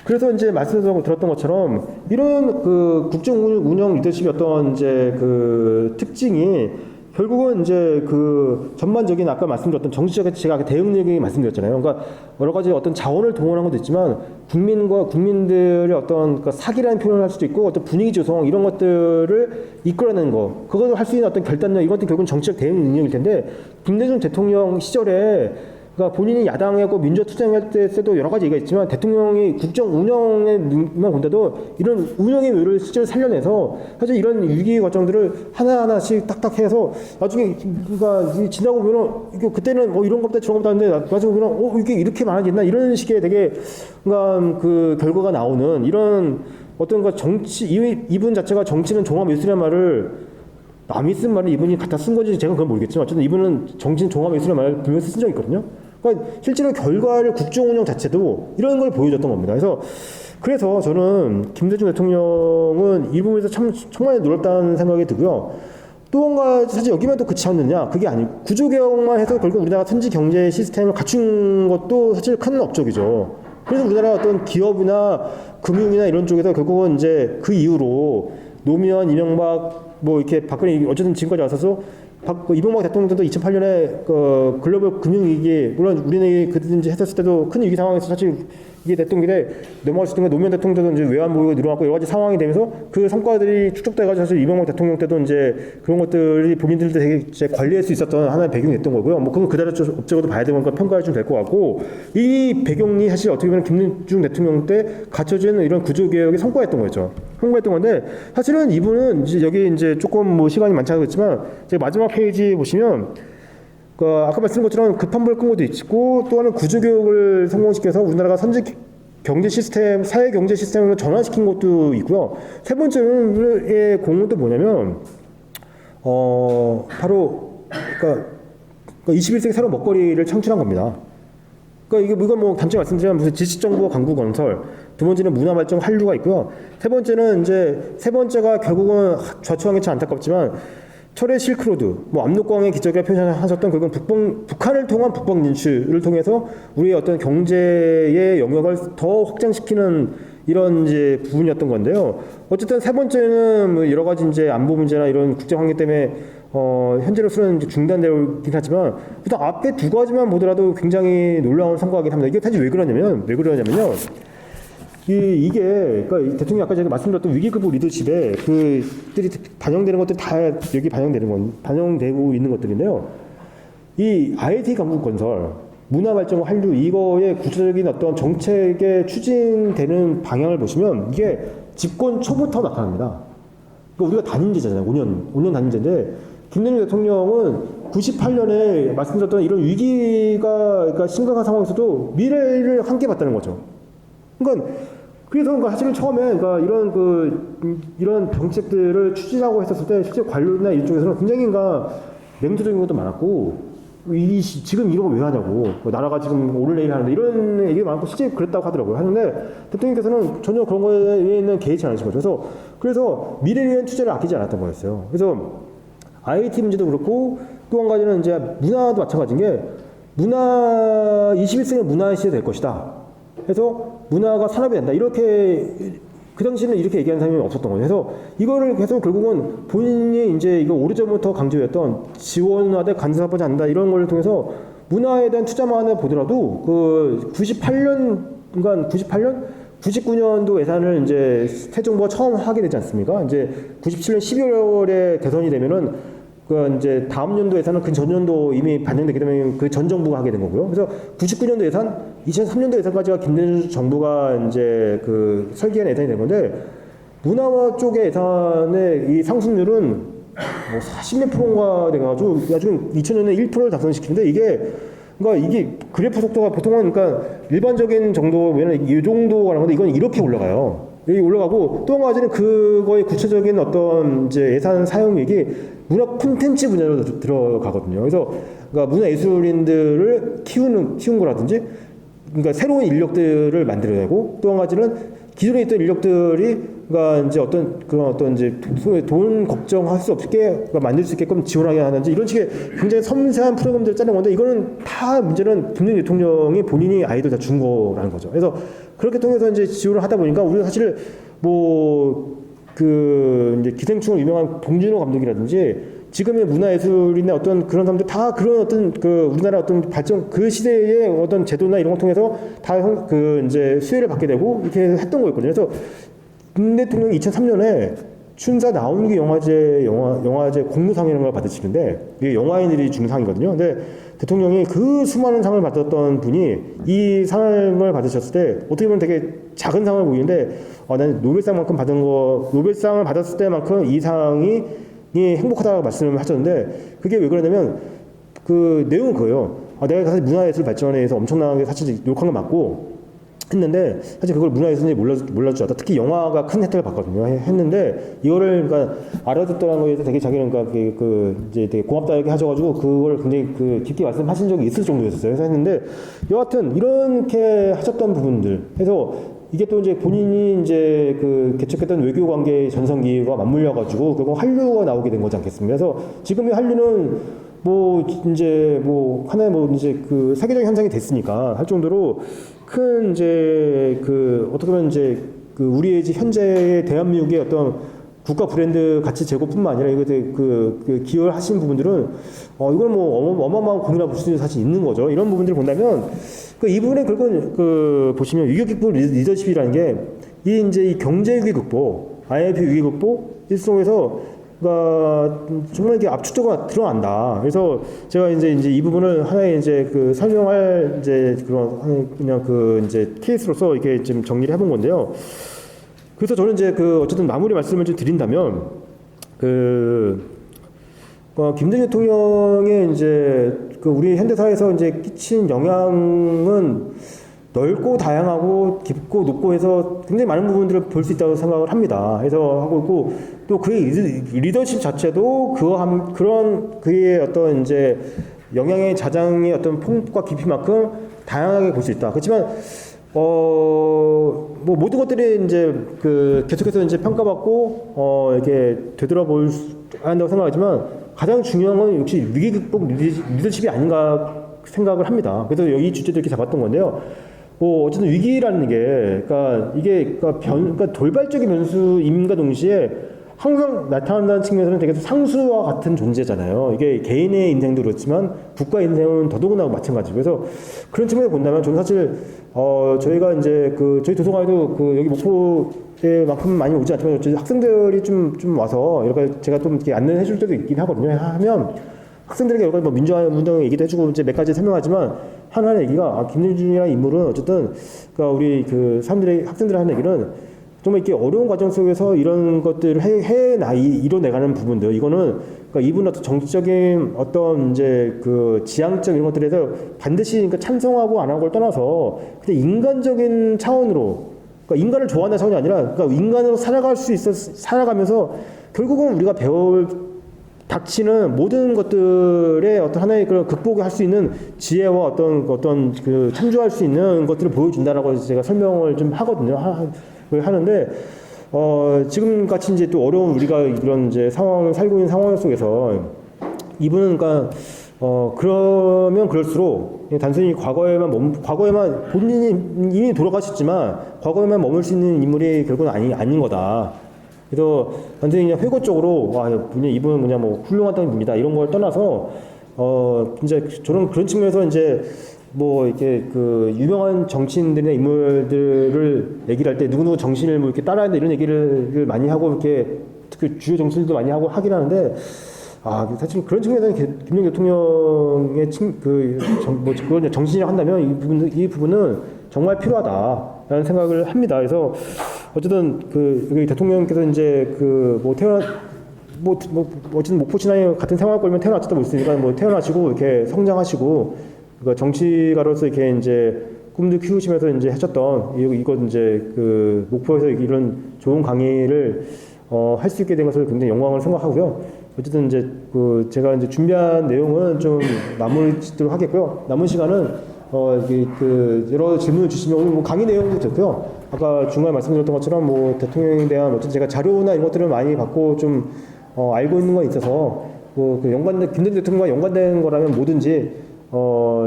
그래서 이제 말씀드렸던 것처럼 이런 그 국정 운영 리더십의 어떤 이제 그 특징이 결국은 이제 그 전반적인 아까 말씀드렸던 정치적 제가 대응력이 말씀드렸잖아요. 그러니까 여러 가지 어떤 자원을 동원한 것도 있지만 국민들의 어떤 그 사기라는 표현을 할 수도 있고 어떤 분위기 조성 이런 것들을 이끌어내는 거 그것을 할 수 있는 어떤 결단력 이것도 결국은 정치적 대응 능력일 텐데 김대중 대통령 시절에 그러니까 본인이 야당하고 민주화 투쟁할 때도 여러 가지 얘기가 있지만 대통령이 국정 운영에만 본다도 이런 운영의 묘를 실제로 살려내서 사실 이런 위기 과정들을 하나하나씩 딱딱 해서 나중에 그러니까 지나고 보면 이게 그때는 뭐 이런 것보다 저런 것보다 하는데 나중에 보면 이게 이렇게 많아졌나 이런 식의 되게 그러니까 그 결과가 나오는 이런 어떤 그 정치 이분 자체가 정치는 종합 예술이라는 말을 남이 쓴 말을 이분이 갖다 쓴 건지 제가 그건 모르겠지만 어쨌든 이분은 정치는 종합 예술이라는 말을 분명히 쓴 적이 있거든요. 그러니까 실제로 결과를 국정 운영 자체도 이런 걸 보여줬던 겁니다. 그래서 저는 김대중 대통령은 이 부분에서 정말 놀랍다는 생각이 들고요. 또 뭔가 사실 여기만 또 그치 않느냐 그게 아니고 구조개혁만 해서 결국 우리나라 선지 경제 시스템을 갖춘 것도 사실 큰 업적이죠. 그래서 우리나라 어떤 기업이나 금융이나 이런 쪽에서 결국은 이제 그 이후로 노무현, 이명박 뭐 이렇게 박근혜 어쨌든 지금까지 와서 이명박 대통령도 2008년에 그 글로벌 금융위기 물론 우리는 그든지 했었을 때도 큰 위기 상황에서 사실 이게 됐던 게 넘어갈 수 있는 게 노무현 대통령도 이제 외환 보유가 늘어났고 여러 가지 상황이 되면서 그 성과들이 축적돼가지고 사실 이명박 대통령 때도 이제 그런 것들이 본인들도 되게 이제 관리할 수 있었던 하나의 배경이 됐던 거고요. 뭐 그건 그대로 업적으로 봐야 되니까 평가해 주면 될 것 같고 이 배경이 사실 어떻게 보면 김대중 대통령 때 갖춰진 이런 구조개혁의 성과였던 거죠. 성과였던 건데 사실은 이분은 이제 여기 이제 조금 뭐 시간이 많지 않았지만 제가 마지막 페이지 보시면 아까 말씀드린 것처럼 급한 불 끈 것도 있고 또 하나는 구조개혁을 성공시켜서 우리나라가 선지 경제 시스템, 사회 경제 시스템을 전환시킨 것도 있고요. 세 번째의 공헌도 뭐냐면 바로 그러니까 21세기 새로운 먹거리를 창출한 겁니다. 그러니까 이건 뭐 단순히 말씀드리면 무슨 지식정보 강국 건설, 두 번째는 문화 발전 한류가 있고요. 세 번째가 결국은 좌초한 게 참 안타깝지만 철의 실크로드, 뭐 압록강의 기적이라 표현하셨던 그건 북한을 통한 북방 진출을 통해서 우리의 어떤 경제의 영역을 더 확장시키는 이런 이제 부분이었던 건데요. 어쨌든 세 번째는 뭐 여러 가지 이제 안보 문제나 이런 국제 관계 때문에 현재로서는 이제 중단되긴 하지만 일단 앞에 두 가지만 보더라도 굉장히 놀라운 성과이긴 합니다. 이게 사실 왜 그러냐면요. 이게 그러니까 대통령이 아까 제가 말씀드렸던 위기급부 리더십에 그들이 반영되는 것들이 다 여기 반영되고 있는 것들인데요. 이 IT 강국 건설, 문화 발전 한류 이거의 구체적인 어떤 정책의 추진되는 방향을 보시면 이게 집권 초부터 나타납니다. 그러니까 우리가 단임제잖아요. 5년 단임제인데 김대중 대통령은 98년에 말씀드렸던 이런 위기가 그러니까 심각한 상황에서도 미래를 함께 봤다는 거죠. 그러니까 그래서 사실은 처음에 이런 정책들을 추진하고 했었을 때 실제 관료나 이쪽에서는 굉장히 냉소적인 것도 많았고 지금 이런 거 왜 하냐고 나라가 지금 오르내릴 하는데 이런 얘기가 많고 실제 그랬다고 하더라고요. 하는데 대통령께서는 전혀 그런 거에는 개의치 않으신 거죠. 그래서 미래를 위한 투자를 아끼지 않았던 거였어요. 그래서 IT 문제도 그렇고 또 한 가지는 이제 문화도 마찬가지인 게 21세기 문화의 시대 될 것이다. 그래서 문화가 산업이 된다. 이렇게 그 당시에는 이렇게 얘기하는 사람이 없었던 거죠. 그래서 이거를 계속 결국은 본인이 이제 이거 오래전부터 강조했던 지원화돼 간섭하지 않는다 이런 걸 통해서 문화에 대한 투자만을 보더라도 그 99년도 예산을 이제 새 정부가 처음 하게 되지 않습니까? 이제 97년 12월에 대선이 되면은 그 이제 다음 연도 예산은 그 전년도 이미 반영되기 때문에 그 전 정부가 하게 된 거고요. 그래서 99년도 예산, 2003년도 예산까지가 김대중 정부가 이제 그 설계한 예산이 된 건데 문화 쪽의 예산의 이 상승률은 뭐 40몇 %가 돼가지고 나중에 2000년에 1%를 달성시키는데 그러니까 이게 그래프 속도가 보통은 그러니까 일반적인 정도면 이 정도 가는 건데 이건 이렇게 올라가요. 여기 올라가고 또 한 가지는 그거의 구체적인 어떤 이제 예산 사용액이 문화 콘텐츠 분야로 들어가거든요. 그래서 그러니까 문화 예술인들을 키운 거라든지 그러니까 새로운 인력들을 만들어내고 또 한 가지는 기존에 있던 인력들이 그러니까 이제 어떤 이제 돈 걱정할 수 없게 그러니까 만들 수 있게끔 지원하게 하는지 이런 식의 굉장히 섬세한 프로그램들을 짜는 건데 이거는 다 문제는 김대중 대통령이 본인이 아이디어 다 준 거라는 거죠. 그래서 그렇게 통해서 이제 지원을 하다 보니까 우리가 사실 이제 기생충으로 유명한 봉준호 감독이라든지 지금의 문화예술인의 어떤 그런 사람들 다 그런 어떤 우리나라 어떤 발전 그 시대의 어떤 제도나 이런 걸 통해서 다 이제 수혜를 받게 되고 이렇게 했던 거였거든요. 그래서 김 대통령이 2003년에 춘사 나온기 영화제 공로상이라는 걸 받으시는데 이게 영화인들이 주는 상이거든요. 근데 대통령이 그 수많은 상을 받았던 분이 이 상을 받으셨을 때 어떻게 보면 되게 작은 상을 보이는데 나는 노벨상을 받았을 때만큼 이 상이 행복하다고 말씀을 하셨는데 그게 왜 그러냐면 그 내용은 그거예요. 내가 사실 문화예술 발전에 대해서 엄청나게 사실 노력한 건 맞고 했는데 사실 그걸 문화예술인지 몰랐을 줄 알았다. 특히 영화가 큰 혜택을 받거든요. 했는데 이거를 그러니까 알아듣더라는 거에 대해서 되게 자기는 이제 되게 고맙다 이렇게 하셔가지고 그걸 굉장히 깊게 말씀하신 적이 있을 정도였어요. 그래서 했는데 여하튼 이렇게 하셨던 부분들 해서 이게 또 이제 본인이 이제 개척했던 외교관계 전성기와 맞물려가지고 결국 한류가 나오게 된 거지 않겠습니까? 그래서 지금의 한류는 하나의 이제 세계적인 현상이 됐으니까 할 정도로 큰 이제 어떻게 보면 이제 우리의 현재의 대한민국의 어떤 국가 브랜드 가치 제고뿐만 아니라 이것에 기여를 하신 부분들은 이걸 어마어마한 공이라 볼 수 있는 사실 있는 거죠. 이런 부분들을 본다면 이 부분에 결국은 보시면 위기극복 리더십이라는 게 이 경제 위기 극복, IMF 위기 극복 일성에서 정말 이게 압축적으로 드러난다. 그래서 제가 이제 이 부분을 하나의 이제 설명할 이제 그냥 이제 케이스로서 이렇게 좀 정리를 해본 건데요. 그래서 저는 이제 어쨌든 마무리 말씀을 좀 드린다면 김대중 대통령의 이제 우리 현대사회에서 이제 끼친 영향은 넓고 다양하고 깊고 높고 해서 굉장히 많은 부분들을 볼 수 있다고 생각을 합니다. 해서 하고 있고 또 그의 리더십 자체도 그의 어떤 이제 영향의 자장의 어떤 폭과 깊이만큼 다양하게 볼 수 있다. 그렇지만 모든 것들이 이제 계속해서 이제 평가받고 이렇게 되돌아볼 한다고 생각하지만 가장 중요한 건 역시 위기 극복 리더십이 아닌가 생각을 합니다. 그래서 여기 주제도 이렇게 잡았던 건데요. 어쨌든 위기라는 게, 이게 돌발적인 변수임과 동시에 항상 나타난다는 측면에서는 되게 상수와 같은 존재잖아요. 이게 개인의 인생도 그렇지만 국가 인생은 더더구나 마찬가지고. 그래서 그런 측면에서 본다면 저는 사실, 저희가 이제 저희 도서관에도 여기 목포에만큼 많이 오지 않지만 학생들이 좀 와서 이렇게 제가 좀 이렇게 안내해 줄 때도 있긴 하거든요. 하면 학생들에게 여러 가지 민주화 운동 얘기도 해주고 이제 몇 가지 설명하지만 하는 얘기가 김대중이라는 인물은 어쨌든 그러니까 우리 그 사람들의 학생들이 하는 얘기는 정말 이렇게 어려운 과정 속에서 이런 것들을 이뤄내가는 부분들 이거는 그러니까 이분 어떤 정치적인 어떤 이제 그 지향적 이런 것들에서 반드시 그러니까 찬성하고 안 하고를 떠나서 그냥 인간적인 차원으로 그러니까 인간을 좋아하는 차원이 아니라 그러니까 인간으로 살아가면서 결국은 우리가 닥치는 모든 것들의 어떤 하나의 그런 극복할 수 있는 지혜와 어떤 그 참조할 수 있는 것들을 보여준다라고 제가 설명을 좀 하거든요. 하는데 지금 같이 이제 또 어려운 우리가 이런 이제 살고 있는 상황 속에서 이분은 그러니까 그러면 그럴수록 단순히 과거에만 본인이 이미 돌아가셨지만 과거에만 머물 수 있는 인물이 결국은 아닌 거다. 그래서 단순히 그냥 회고적으로 이분은 그냥 뭐 훌륭한 분이다 이런 걸 떠나서 이제 그런 측면에서 이제 뭐 이렇게 그 유명한 정치인들이나 인물들을 얘기를 할 때 누구누구 정신을 뭐 이렇게 따라야 된다 이런 얘기를 많이 하고 이렇게 그 주요 정치인들도 많이 하긴 하는데 사실 그런 측면에서는 김대중 대통령의 그건 정신이라고 한다면 이 부분은 정말 필요하다라는 생각을 합니다. 그래서 어쨌든 여기 대통령께서 이제 어쨌든 목포 신앙이 같은 생활권이면 태어났지도 있으니까 태어나시고 이렇게 성장하시고 그러니까 정치가로서 이렇게 이제 꿈도 키우시면서 이제 하셨던 이건 이제 그 목포에서 이런 좋은 강의를 할 수 있게 된 것을 굉장히 영광을 생각하고요. 어쨌든 이제 제가 이제 준비한 내용은 좀 마무리짓도록 하겠고요. 남은 시간은 여러 질문을 주시면 오늘 뭐 강의 내용도 좋고요. 아까 중간에 말씀드렸던 것처럼 뭐 대통령에 대한 어쨌든 제가 자료나 이런 것들을 많이 받고 좀 알고 있는 건 있어서 김대중 대통령과 연관된 거라면 뭐든지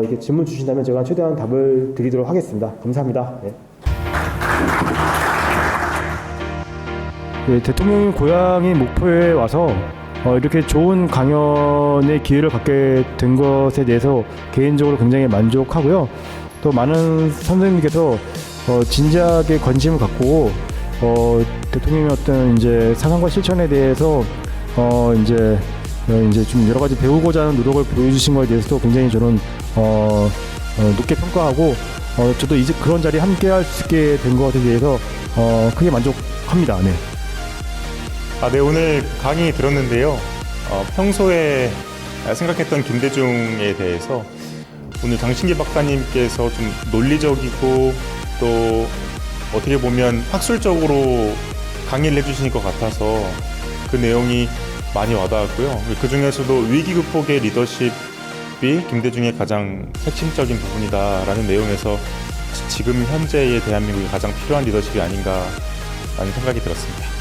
이렇게 질문 주신다면 제가 최대한 답을 드리도록 하겠습니다. 감사합니다. 네. 네, 대통령이 고향인 목포에 와서 이렇게 좋은 강연의 기회를 갖게 된 것에 대해서 개인적으로 굉장히 만족하고요. 또 많은 선생님께서 진지하게 관심을 갖고 대통령의 어떤 이제 사상과 실천에 대해서 이제 좀 여러 가지 배우고자 하는 노력을 보여주신 것에 대해서도 굉장히 저는 높게 평가하고 저도 이제 그런 자리에 함께 할 수 있게 된 것에 대해서 크게 만족합니다. 네. 네, 오늘 강의 들었는데요. 평소에 생각했던 김대중에 대해서 오늘 장신기 박사님께서 좀 논리적이고 또 어떻게 보면 학술적으로 강의를 해주신 것 같아서 그 내용이 많이 와닿았고요. 그 중에서도 위기 극복의 리더십이 김대중의 가장 핵심적인 부분이다라는 내용에서 지금 현재의 대한민국이 가장 필요한 리더십이 아닌가라는 생각이 들었습니다.